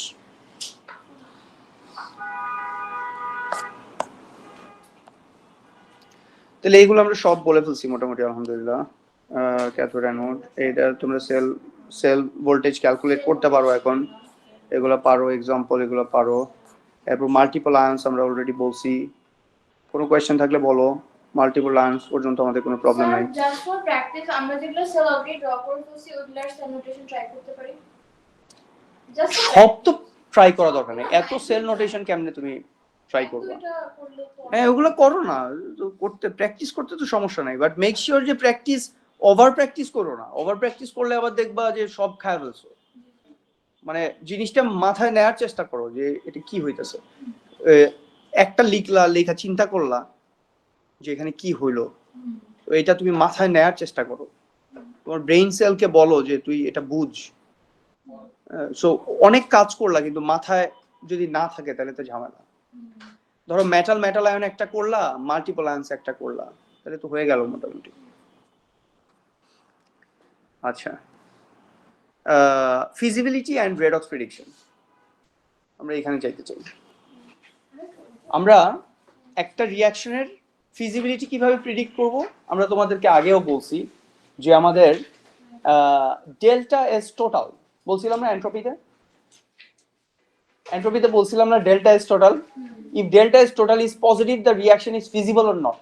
তাহলে এইগুলো আমরা সব বলে ফেলছি মোটামুটি আলহামদুলিল্লাহ। ক্যাথোড অ্যানোড, এটা তোমরা সেল ভোল্টেজ ক্যালকুলেট করতে পারো এখন, এগুলো পারো, এক্সাম্পল এগুলো পারো। এরপর মাল্টিপল আয়ন্স আমরা অলরেডি বলছি, কোনো কোয়েশ্চেন থাকলে বলো। মাল্টিপল আয়ন্স পর্যন্ত আমাদের কোনো প্রবলেম নাই। জাস্ট ফর প্র্যাকটিস আমরা যেগুলো সেল অলরেডি ড্র করে ফেলছি ওগুলার সেল নোটেশন ট্রাই করতে পারি। জাস্ট সব তো ট্রাই করা দরকার নেই, এত সেল নোটেশন কেমনে তুমি ট্রাই করবে? এটা করলে তো হ্যাঁ, ওগুলো করো না, করতে প্র্যাকটিস করতে তো সমস্যা নাই, বাট মেক শিওর যে প্র্যাকটিস, ওভার প্র্যাকটিস করো না। ওভার প্র্যাকটিস করলে আবার দেখবা যে সব খায় ফেলছো। মানে জিনিসটা মাথায় নেওয়ার চেষ্টা করো যে এটা কি হইতেছে। একটা লেখা চিন্তা করলা যে এখানে কি হইলো, তো এটা তুমি মাথায় নেওয়ার চেষ্টা করো। তোমার ব্রেইন সেলকে বলো যে তুই এটা বুঝ। সো অনেক কাজ করলা, কিন্তু মাথায় যদি না থাকে তাহলে তো ঝামেলা। ধরো মেটাল আয়ন একটা করলা, মাল্টিপল আয়ন্স একটা করলা, তাহলে তো হয়ে গেল মোটামুটি। আচ্ছা, ফিজিবিলিটি অ্যান্ড রেডক্স প্রেডিকশন আমরা এখানে চাইতে চাই। আমরা একটা রিয়াকশনের ফিজিবিলিটি কিভাবে প্রিডিক্ট করব? আমরা তোমাদেরকে আগেও বলছি যে আমাদের ডেল্টা এস টোটাল বলছিলাম না এন্ট্রপিতে বলছিলাম না delta S total. If delta S total is positive the reaction is feasible or not.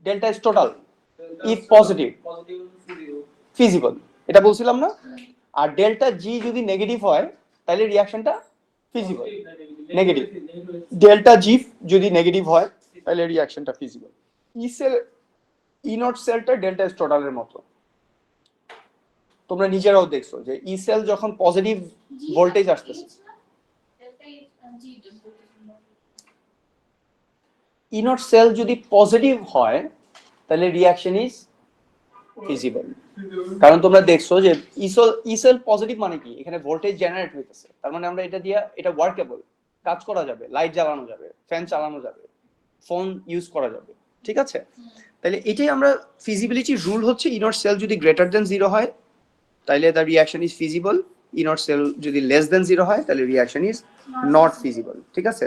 Delta S total if positive feasible, এটা বলছিলাম না। আর ডেল্টা জি যদি নেগেটিভ হয় তাহলে রিঅ্যাকশনটা ফিজিবল। নেগেটিভ ডেল্টা জি যদি নেগেটিভ হয় তাহলে রিঅ্যাকশনটা feasible. E cell E not সেলটা ডেল্টা এস টোটালের মতো। তোমরা নিজেরাও দেখছো যে ই সেল যখন পজিটিভ ভোল্টেজ আসতেছে, ই নট সেল যদি পজিটিভ হয় তাহলে রিঅ্যাকশন ইজ ফিজিবল। কারণ তোমরা দেখছো যে ই সেল পজিটিভ মানে কি, এখানে ভোল্টেজ জেনারেট হইতেছে, তার মানে আমরা এটা দিয়ে এটা ওয়ার্কেবল, কাজ করা যাবে, লাইট জ্বালানো যাবে, ফ্যান চালানো যাবে, ফোন ইউজ করা যাবে, ঠিক আছে? তাহলে এটাই আমরা ফিজিবিলিটি রুল হচ্ছে ই নট সেল যদি গ্রেটার দেন 0 হয় তাহলে the reaction is feasible, E not cell যদি লেস দেন 0 হয় তাহলে রিঅ্যাকশন ইজ নট ফিজিবল, ঠিক আছে?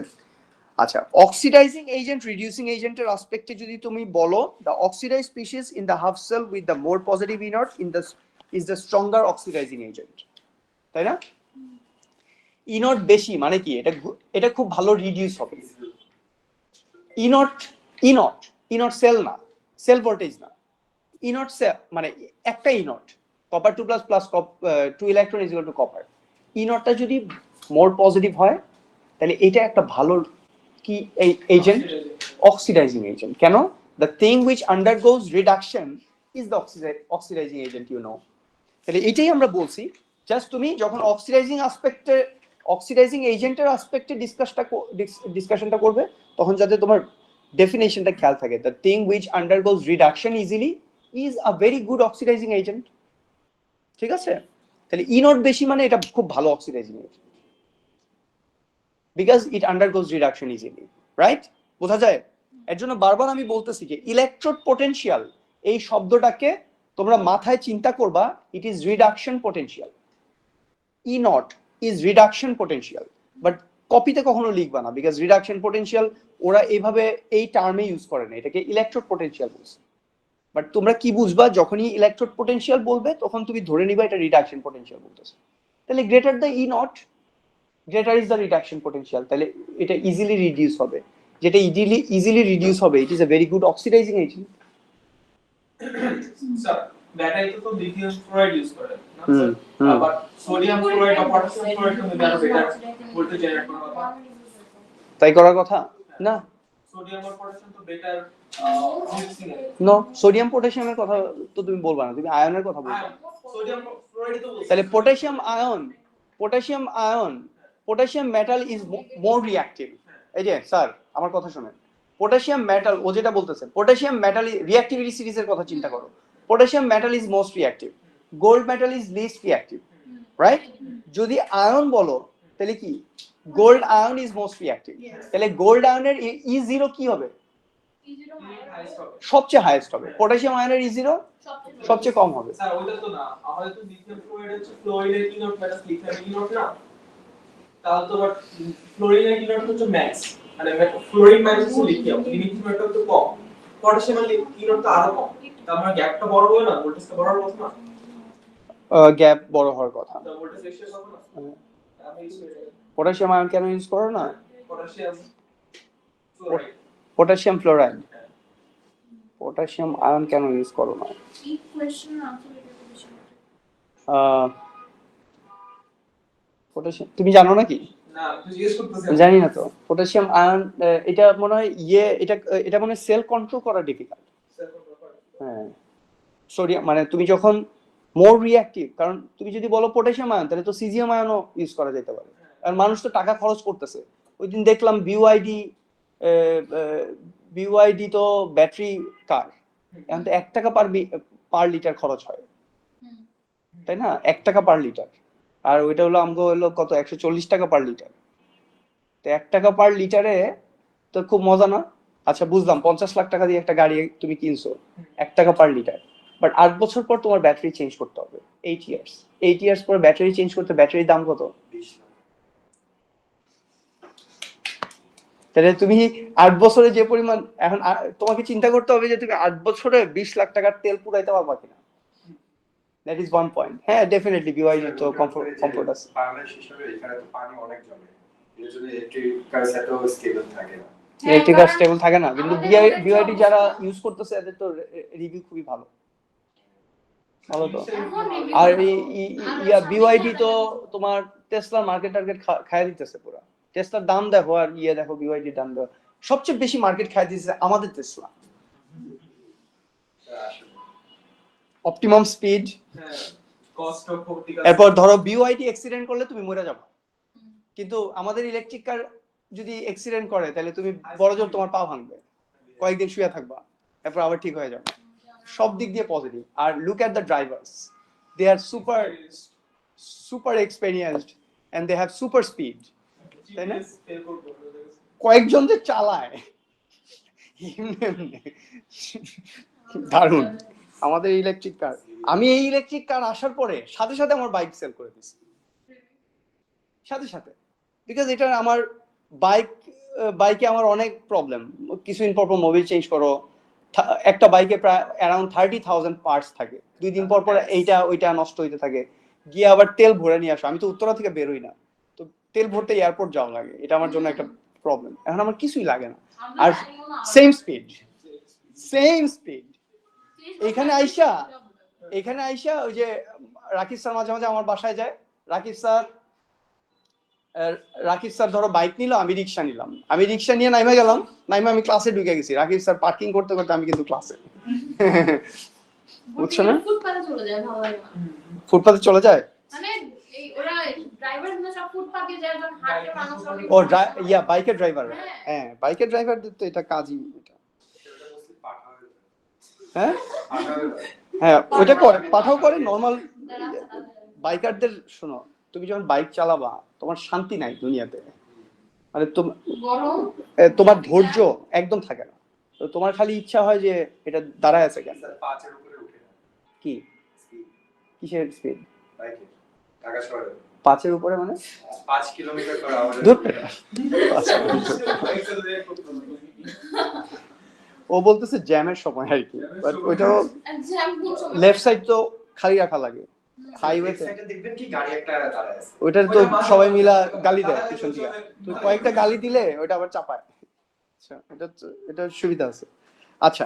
আচ্ছা, অক্সিডাইজিং এজেন্ট রিডিউসিং এজেন্টের অ্যাসপেক্টে যদি তুমি বলো, the oxidize species in the half cell with the more positive E naught in the is the stronger oxidizing agent, তাই না? ই নট বেশি মানে কি, এটা খুব ভালো রিডিউস হবে। ই নট সেল না, সেল ভোল্টেজ না, ই নট সেল মানে একটা E not, copper 2 plus 2 electron is equal to copper. E নটটা যদি মোর পজিটিভ হয় তাহলে এটা একটা ভালো কি এজেন্ট, অক্সিডাইজিং এজেন্ট। কেন? The thing which undergoes reduction is the oxidizing agent, you know. তাহলে এটাই আমরা বলছি, জাস্ট তুমি যখন অক্সিডাইজিং এজেন্টের অ্যাসপেক্টে ডিসকাশনটা করবে তখন যাতে তোমার ডেফিনেশনটা খেয়াল থাকে, the thing which undergoes reduction easily is a very good oxidizing agent, ঠিক আছে? তাহলে ই নট বেশি মানে এটা খুব ভালো oxidising agent, because it আন্ডারগোজ reduction easily, right? বোঝা যায়? এর জন্য বারবার আমি বলতেছি যে ইলেকট্রোড পোটেনশিয়াল এই শব্দটাকে তোমরা মাথায় চিন্তা করবা, it is reduction potential. E naught is reduction potential, but কপিতে কখনো লিখবা না, বিকজ রিডাকশন পোটেনশিয়াল ওরা এইভাবে এই টার্মে ইউজ করে না, এটাকে ইলেকট্রোড পোটেনশিয়াল বলছে। বাট তোমরা কি বুঝবা, যখনই ইলেকট্রোড পোটেনশিয়াল বলবে তখন তুমি ধরে নিবা এটা রিডাকশন পোটেনশিয়াল বলতেছে। তাহলে greater the E naught greater is the reduction potential, তাহলে এটা ইজিলি রিডিউস হবে। যেটা ইজিলি রিডিউস হবে, it is a very good oxidizing agent. Sir ব্যাটারিতে তো লিথিয়াম ফ্লোরাইড ইউজ করে না স্যার, বাট সোডিয়াম ফ্লোরাইড বা পটাশিয়াম ফ্লোরাইড তো বেটার ভোল্টেজ জেনারেট করার কথা। তাই করার কথা না, সোডিয়াম আর পটাশিয়াম তো better reducing agent. No, sodium পটাশিয়ামের কথা তো তুমি বলবা না, তুমি আয়নের কথা বলবা। সোডিয়াম ফ্লোরাইড তো বলছি। তাহলে potassium metal is more reactive. এই যে স্যার আমার কথা শুনেন, পটাশিয়াম মেটাল ও যেটা বলতেছে, পটাশিয়াম মেটাল রিঅ্যাক্টিভিটি সিরিজের কথা চিন্তা করো, potassium metal is most reactive, gold metal is least reactive, right? যদি আয়ন বলো তাহলে কি, gold ion is most reactive, তাহলে গোল্ড আয়নের E0 কি হবে? সবচেয়ে হাইয়েস্ট হবে। পটাশিয়াম আয়নের E0 সবচেয়ে কম হবে। স্যার ওইটা তো না, আমাদের তো লিথিয়াম ফ্লোরাইড হচ্ছে ফ্লোরাইডের E not minus lithium E not না, তাহলে তো বাট ফ্লোরিনের ই নট হচ্ছে ম্যাক্স, মানে fluorine minus lithium, lithium metal তো কম, পটাশিয়াম ই নট তো আরো কম, তার মানে গ্যাপটা বড় হবে না, ভোল্টেজটা বড় হবে না, গ্যাপ বড় হওয়ার কথা। তো ভোল্টেজ রেশিও হবে না। আমি পটাশিয়াম আয়ন কেন ইউজ করো না? Potassium fluoride, potassium fluoride, potassium ion কেন ইউজ করো না? এই কোশ্চেনের আনসার এটা কোশ্চেন পটাশিয়াম তুমি জানো নাকি? না তুই জিজ্ঞেস করতেছিস? জানি না তো। পটাশিয়াম আয়ন এটা মনে হয় এটা মনে হয় সেল কন্ট্রোল করা ডিফিকাল্ট। হ্যাঁ, সোডিয়াম মানে তুমি যখন মোর রিঅ্যাক্টিভ, কারণ তুমি যদি বলো পটাশিয়াম আয়ন তাহলে তো সিজিয়াম আয়নও ইউজ করা যেতে পারে, আর মানুষ তো টাকা খরচ করতেছে। ওই দিন দেখলাম বিওআইডি তো ব্যাটারি কার, এখন তো 1 টাকা পার লিটার খরচ হয়, তাই না? 1 টাকা পার লিটার, আর ওইটা হলো আমগো হলো কত 140 টাকা পার লিটার। তো 1 টাকা পার লিটারে তো খুব মজা না? আচ্ছা বুঝলাম 50 লাখ টাকা দিয়ে একটা গাড়ি তুমি কিনছো 1 টাকা পার লিটার, বাট 8 বছর পর তোমার ব্যাটারি চেঞ্জ করতে হবে, 8 ইয়ার্স পর ব্যাটারি চেঞ্জ করতে ব্যাটারির দাম কত? 20 লাখ। তাহলে তুমি 8 বছরে যে পরিমাণ এখন তোমাকে চিন্তা করতে হবে যে তুমি 8 বছরে 20 লাখ টাকার তেল পুরাইতে পারবা কিনা। That is one point. হ্যাঁ ডেফিনেটলি বিওয়াইডি তো কমফোর্ট আছে। বাংলাদেশ হিসেবে এখানে তো পানি অনেক জমে, এর জন্য ইলেকট্রিক কার এত স্টেবল থাকে না। ইলেকট্রিক আর স্টেবল থাকে না, কিন্তু বিওয়াইডি যারা ইউজ করতেছে এদের তো রিভিউ খুবই ভালো ভালো তো। আর বিওয়াইডি তো তোমার টেসলার মার্কেট টার্গেট খায় দিতেছে পুরো। টেসলার দাম দেখো আর দেখো বিওয়াইডির দাম দেখো, সবচেয়ে বেশি মার্কেট খায় দিতেছে আমাদের Tesla. Optimum speed, cost of এরপর ধরো বিওয়াইডি অ্যাক্সিডেন্ট করলে তুমি মরে যাবে, কিন্তু আমাদের ইলেকট্রিক কার যদি অ্যাক্সিডেন্ট করে তাহলে তুমি বড়জোর তোমার পা ভাঙবে, কয়েকদিন শুয়ে থাকবা, এরপর আবার ঠিক হয়ে যাবে। সব দিক দিয়ে পজিটিভ। আর look at the drivers, they are super experienced and they have super speed, তাই না? কয়েকজন যে চালায় দারুণ আমাদের ইলেকট্রিক কার। আমি এই ইলেকট্রিক কার আসার পরে সাথে সাথে আমার বাইক সেল করে দিয়েছি, সাথে সাথে, বিকজ এটা আমার বাইকে আমার অনেক প্রবলেম। কিছুদিন পর পর মোবিল চেঞ্জ করো, একটা বাইকে প্রায় অ্যারাউন্ড 30,000 পার্টস থাকে, 2 দিন পর পর এইটা ওইটা নষ্ট হইতে থাকে, গিয়ে আবার তেল ভরে নিয়ে আসো। আমি তো উত্তরা থেকে বেরোই না, তো তেল ভরতে এয়ারপোর্ট যাওয়া লাগে, এটা আমার জন্য একটা প্রবলেম। এখন আমার কিছুই লাগে না, আর সেম স্পিড এখানে আইসা ওই যে রাকিব স্যার মাঝে মাঝে আমার বাসায় যায়। রাকিব স্যার ধরো বাইক নিল, আমি রিক্সা নিলাম, আমি রিক্সা নিয়ে নাইমা গেলাম, নাইমা আমি ক্লাসে ঢুকে গেছি, রাকিব স্যার পার্কিং করতে করতে আমি কিন্তু ক্লাসে। বুঝছো না? ফুটপাতে চলে যায়, ভালো লাগে না। ফুটপাতে চলে যায়, মানে এই ওরা ড্রাইভার গুলো সব ফুটপাতে যায়, যখন হাঁটে মানুষ অনেক। ও বাইকের ড্রাইভার, হ্যাঁ বাইকের ড্রাইভারদের তো এটা কাজই এটা। হ্যাঁ হ্যাঁ ওইটা করে, পাঠাও করে নর্মাল বাইকারদের। শোনো, তুমি যখন বাইক চালাবা তোমার শান্তি নাই দুনিয়াতে, মানে তোমার ধৈর্য একদম থাকে না, তো তোমার খালি ইচ্ছা হয় যে এটা দাঁড়ায় আছে কেন। 5 এর উপরে উঠে না কি কিসের স্পিড? বাইকে ঢাকা শহরে 5 এর উপরে মানে 5 কিলোমিটার পার আওয়ারে। ও বলতেছে জ্যামের সময় আর কি, বাট ওইটাও লেফট সাইড তো খালি রাখা লাগে হাইওয়েতে, দেখবেন কি গাড়ি একটা দাঁড়ায় আছে, ওইটার তো সবাই মিলা গালি দেয় পিছন থেকে, তো কয়েকটা গালি দিলে ওইটা আবার চাপায়। আচ্ছা এটা সুবিধা আছে। আচ্ছা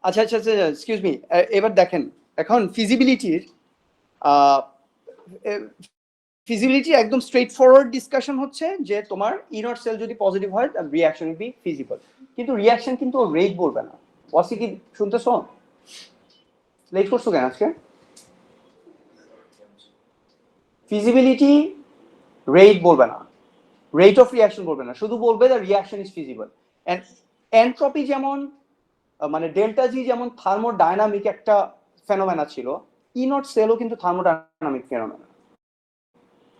আচ্ছা আচ্ছা আচ্ছা এক্সকিউজ মি, এবার দেখেন এখন ফিজিবিলিটি একদম স্ট্রেট ফরওয়ার্ড ডিসকাশন হচ্ছে যে তোমার ইনট সেল যদি পজিটিভ হয় তাহলে রিঅ্যাকশন উইল বি ফিজিবল, কিন্তু রিঅ্যাকশন কিন্তু রেট বলবে না। ওয়াসি কি শুনতেছো? লেট করছো কেন আজকে? ফিজিবিলিটি রেট বলবে না, রেট অফ রিঅ্যাকশন বলবে না, শুধু বলবে the reaction is feasible. And entropy যেমন মানে ডেল্টা জি যেমন থার্মোডাইনামিক একটা ফেনোমেনা ছিল, ইনট সেলও কিন্তু থার্মোডাইনামিক ফেনোমেনা।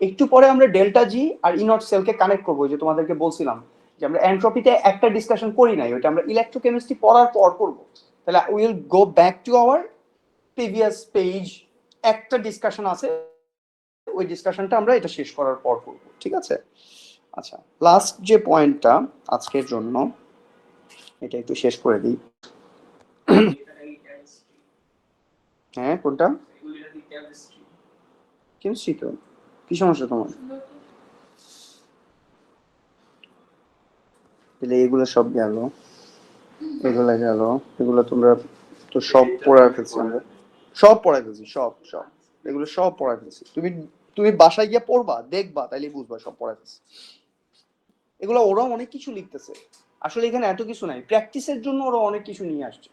একটু পরে আমরা ডেল্টা জি আর ইনট সেলকে কানেক্ট করবো, যে তোমাদেরকে বলছিলাম যে আমরা এনট্রপিতে একটা ডিসকাশন করি নাই, ওইটা আমরা ইলেকট্রোকেমিস্ট্রি পড়ার পর করবো। তাহলে will go back to our previous page, একটা ডিসকাশন আছে, ওই ডিসকাশনটা আমরা এটা শেষ করার পর করবো, ঠিক আছে? আচ্ছা লাস্ট যে পয়েন্টটা আজকের জন্য, এটা একটু শেষ করে দিই। হ্যাঁ কোনটা? কেমিস্ট্রি তো কি সমস্যা তোমার? তাহলে এগুলো সব গেল, এগুলো গেল, এগুলো তোমরা তো সব পড়া ফেলছি, আমরা সব পড়াই ফেলছি, সব এগুলো সব পড়াই ফেলছি। তুমি বাসায় গিয়ে পড়বা, দেখবা, তাইলে বুঝবা সব পড়াই ফেলছি। এগুলো ওরা অনেক কিছু লিখতেছে, আসলে এখানে এত কিছু নাই, প্র্যাকটিসের জন্য ওরা অনেক কিছু নিয়ে আসছে।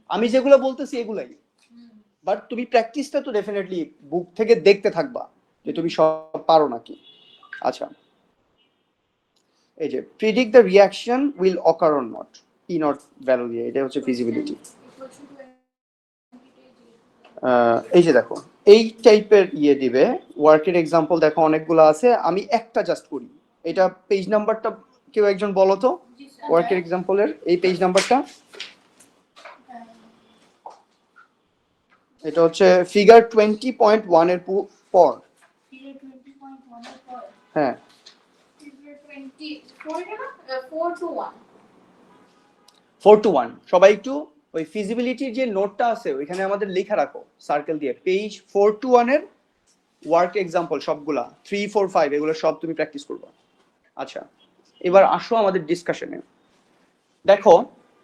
আমি যেগুলো বলতেছি এগুলাই, বাট তুমি প্র্যাকটিসটা তো ডেফিনেটলি বুক থেকে দেখতে থাকবা যে তুমি সব পারো নাকি। আচ্ছা এই যে predict the reaction will ochre or not, E not value দিয়ে, এটা হচ্ছে ফিজিবিলিটি। এই যে দেখো এই টাইপের দিবে, ওয়ার্কের এক্সাম্পল দেখো অনেকগুলো আছে, আমি একটা জাস্ট করি। এটা পেজ নাম্বারটা কেউ একজন বলো তো, ওয়ার্কের এক্সাম্পলের এই পেজ নাম্বারটা। এটা হচ্ছে ফিগার 20.1 এর পর। হ্যাঁ 4 to 1. 4 to 1 সবাই একটু ওই ফিজিবিলিটির যে নোটটা আছে ওইখানে আমাদের লেখা রাখো সার্কেল দিয়ে পেজ 4 to 1 এর ওয়ার্ক এক্সাম্পল সবগুলা 3 4 5 এগুলো সব তুমি প্র্যাকটিস করবা। আচ্ছা এবার আসো আমাদের ডিসকাশনে। দেখো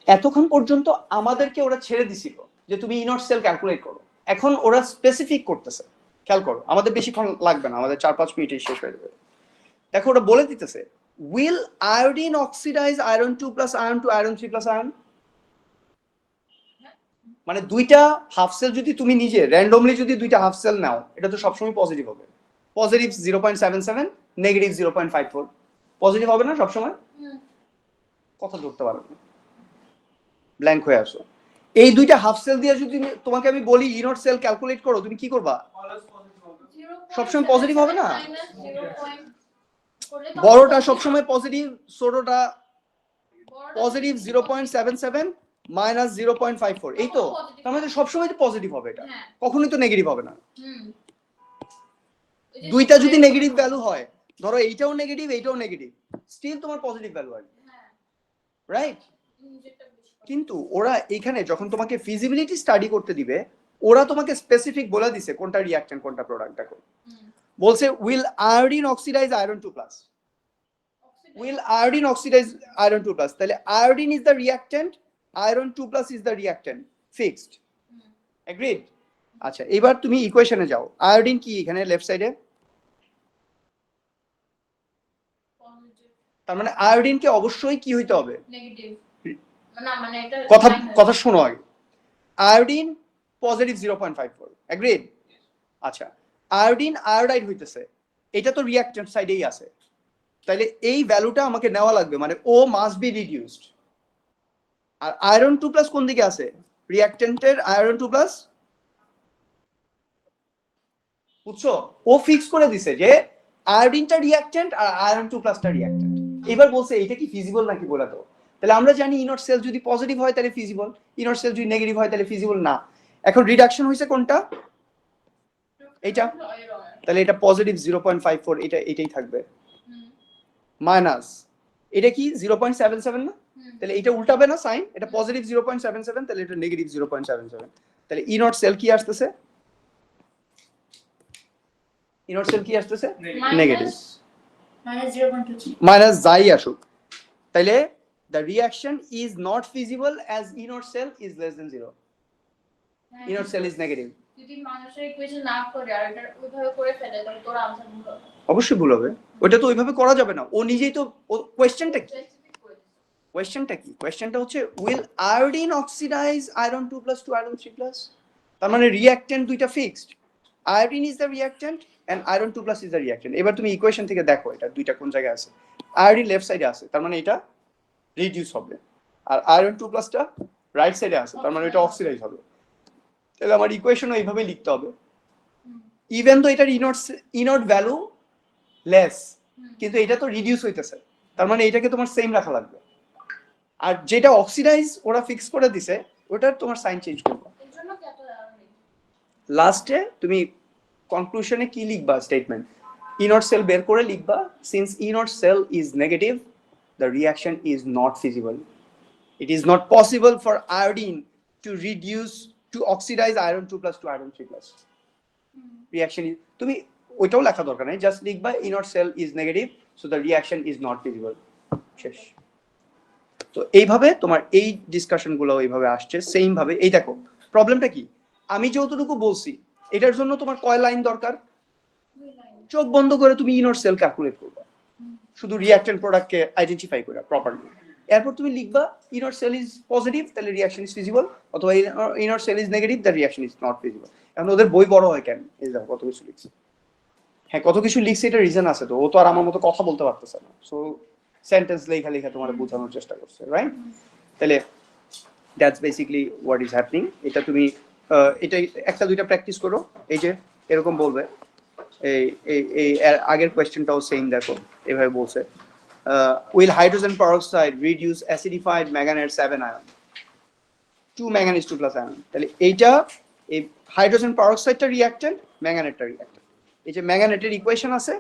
এতক্ষণ পর্যন্ত আমাদেরকে ওরা ছেড়ে দিছিল যে তুমি ইনট সেল ক্যালকুলেট করো, এখন ওরা স্পেসিফিক করতেছে। খেয়াল করো, আমাদের বেশিক্ষণ লাগবে না, আমাদের 4-5 মিনিটেই শেষ হয়ে যাবে। দেখো ওরা বলে দিতেছে will iodine oxidize iron 2 plus iron to iron 3 plus iron, মানে দুইটা হাফ সেল যদি তুমি নিজে র্যান্ডমলি যদি দুইটা হাফ সেল নাও এটা তো সবসময় পজিটিভ হবে। পজিটিভ 0.77 নেগেটিভ 0.54 পজিটিভ হবে না সবসময়? কথা ধরতে পারবে না, ব্ল্যাঙ্ক হয়ে আসো। এই দুইটা হাফ সেল দিয়ে যদি তোমাকে আমি বলি ইনট সেল ক্যালকুলেট করো, তুমি কি করবা? সবসময় পজিটিভ হবে না? বড়টা সবসময় পজিটিভ, ছোটটা পজিটিভ 0.77 মাইনাস 0.54, এই তো। তার মানে সবসময় তো পজিটিভ হবে, এটা কখনোই তো নেগেটিভ হবে না। দুইটা যদি নেগেটিভ ভ্যালু হয়, ধরো এইটাও নেগেটিভ এইটাও নেগেটিভ, স্টিল তোমার পজিটিভ ভ্যালু আসবে, রাইট? কিন্তু ওরা এখানে যখন তোমাকে ফিজিবিলিটি স্টাডি করতে দিবে ওরা তোমাকে স্পেসিফিক বলে দিছে কোনটা রিঅ্যাকট্যান্ট কোনটা প্রোডাক্ট। দেখো বলছে will iodine oxidize iron 2 plus, will iodine oxidize iron 2 plus, তাহলে iodine is the reactant, iron 2 plus is the reactant, fixed, agreed? আচ্ছা এবার তুমি ইকুয়েশনে যাও, আয়োডিন কি এখানে লেফট সাইডে, তার মানে আয়োডিনকে অবশ্যই কি হইতে হবে? নেগেটিভ। না মানে এটা কথা শোনো আগে। Iodine positive 0.54, agreed? আচ্ছা আয়োডিন আয়োডাইড হইতেছে, এটা তো রিঅ্যাকট্যান্ট সাইডেই আছে, তাহলে এই ভ্যালুটা আমাকে নেওয়া লাগবে, মানে ও মাস্ট বি রিডিউসড। আর আয়রন 2 প্লাস কোন দিকে আছে? রিঅ্যাকট্যান্টের আয়রন 2 প্লাস, বুঝছো? ও ফিক্স করে দিছে যে আয়োডিনটা রিঅ্যাকট্যান্ট আর আয়রন 2 প্লাসটা রিঅ্যাকট্যান্ট। এবার বলছে এটা কি ফিজিবল নাকি বলা তো। তাহলে আমরা জানি ইনট সেল যদি পজিটিভ হয় তাহলে ফিজিবল, ইনট সেল যদি নেগেটিভ হয় তাহলে ফিজিবল না। এখন রিডাকশন হইছে কোনটা? এইটা, তাহলে এটা পজিটিভ 0.54, এটা এটাই থাকবে, মাইনাস এটা কি 0.77 না, তাহলে এটা উল্টাবে না সাইন, এটা পজিটিভ 0.77 তাহলে এটা নেগেটিভ 0.77, তাহলে ইনট সেল কি আসতেছে? ইনট সেল কি আসতেছে? নেগেটিভ মাইনাস যাই আসুক, তাইলে the reaction is not feasible as inert cell is less than 0, inert cell is negative। যদি মানুষের ইকুয়েশন না করে আর এটা ওইভাবে করে ফেলে তাহলে তোর আনসার ভুল হবে। অবশ্যই ভুল হবে, ওটা তো ওইভাবে করা যাবে না। ও নিজেই তো, কোয়েশ্চেনটা কি? কোয়েশ্চেনটা হচ্ছে will iodine oxidize iron 2 plus to iron 3 plus, তার মানে রিঅ্যাকট্যান্ট দুইটা fixed, iodine is the reactant and iron 2 plus is the reactant। এবার তুমি ইকুয়েশন থেকে দেখো এটা দুইটা কোন জায়গায় আছে। iodine লেফট সাইডে আছে, তার মানে এটা রিডিউস হবে, আর আয়রন 2 প্লাসটা রাইট সাইডে আছে, তার মানে এটা অক্সিডাইজ হবে। তাহলে আমার ইকুয়েশনও এইভাবে লিখতে হবে, ইভেন তো এটার ইনট ভ্যালু লেস, কিন্তু এটা তো রিডিউস হইতেছে, তার মানে এটাকে তোমার সেম রাখা লাগবে। আর যেটা অক্সিডাইজ ওরা ফিক্স করে দিছে ওটা তোমার সাইন চেঞ্জ করবে। এর জন্য কি এত লাস্টে তুমি কনক্লুশনে কি লিখবা? স্টেটমেন্ট ইনট সেল বের করে লিখবা, since ইনট sell is negative the reaction is not feasible. It is not possible for iodine to reduce to oxidize iron 2 plus to iron 3 plus. Reaction is, তুমি ওইটাও লেখা দরকার নাই, জাস্ট লিখবা inert cell is negative so the reaction is not feasible, শেষ। তো এইভাবে তোমার এই ডিসকাশন গুলো এইভাবে আসছে সেম ভাবে। এই দেখো প্রবলেমটা কি, আমি যতটুকু বলছি এটার জন্য তোমার কয় লাইন দরকার? চোখ বন্ধ করে তুমি ইনট সেল ক্যালকুলেট করবা, শুধু রিঅ্যাকট্যান্ট প্রোডাক্টকে আইডেন্টিফাই করে প্রপারলি। এরপর তুমি লিখবা ইনট সেল ইজ পজিটিভ তাহলে রিঅ্যাকশন ইজ ফিজিবল, অথবা ইনট sell is negative the reaction is not feasible. এখন ওদের বই বড় হয় কেন? এই দেখো কত কিছু লিখছে। হ্যাঁ কত কিছু লিখছে, এটা রিজন আছে তো, ও তো আর আমার মতো কথা বলতে পারতেছে না, সো সেন্টেন্স লেখা লেখা তোমার বোঝানোর চেষ্টা করছে, রাইট? তাহলে that's basically what is happening. এটা তুমি এটা একটা দুইটা প্র্যাকটিস করো, এই যে এরকম বলবে, এই আগের কোয়েশ্চেনটাও সেম দেখো এভাবে বলছে, will hydrogen peroxide reduce acidified manganate 7 ion 2 manganese 2 plus ion, তাহলে এইটা এই হাইড্রোজেন পেরক্সাইডটা রিঅ্যাকট্যান্ট, ম্যাঙ্গানেটটা রিঅ্যাকট্যান্ট। এই যে ম্যাঙ্গানেটের ইকুয়েশন আছে,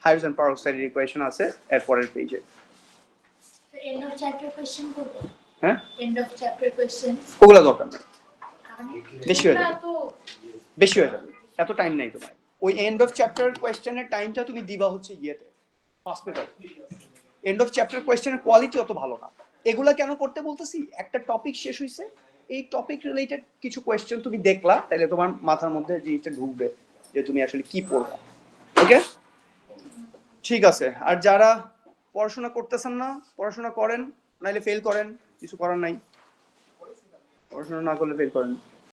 হাইড্রোজেন পারঅক্সাইডের ইকুয়েশন আছে এর পরের পেজে। এন্ড অফ চ্যাপ্টার কোশ্চেন করব। হ্যাঁ এন্ড অফ চ্যাপ্টার কোশ্চেন ওগুলো দরকার নেই, কারণ বেশি হয়ে না যাবে, তো বেশি হয়ে যাবে, এত টাইম নেই তোমার। ওই এন্ড অফ চ্যাপ্টার কোয়েশ্চেনের টাইমটা তুমি দিবা হচ্ছে ইয়েতে first paper. End of chapter কোয়েশ্চেনের কোয়ালিটি অত ভালো না। এগুলা কেন করতে বলতেছি, একটা টপিক শেষ হইছে, এই টপিক রিলেটেড কিছু কোয়েশ্চেন তুমি দেখলা, তাহলে তোমার মাথার মধ্যে জিনিসটা ঢুকবে যে তুমি আসলে কি পড়বা। ওকে, ঠিক আছে। আর যারা পড়াশোনা করতেছেন না, পড়াশোনা করেন, নাইলে ফেল করেন, কিছু করার নাই, পড়াশোনা না করলে ফেল করেন।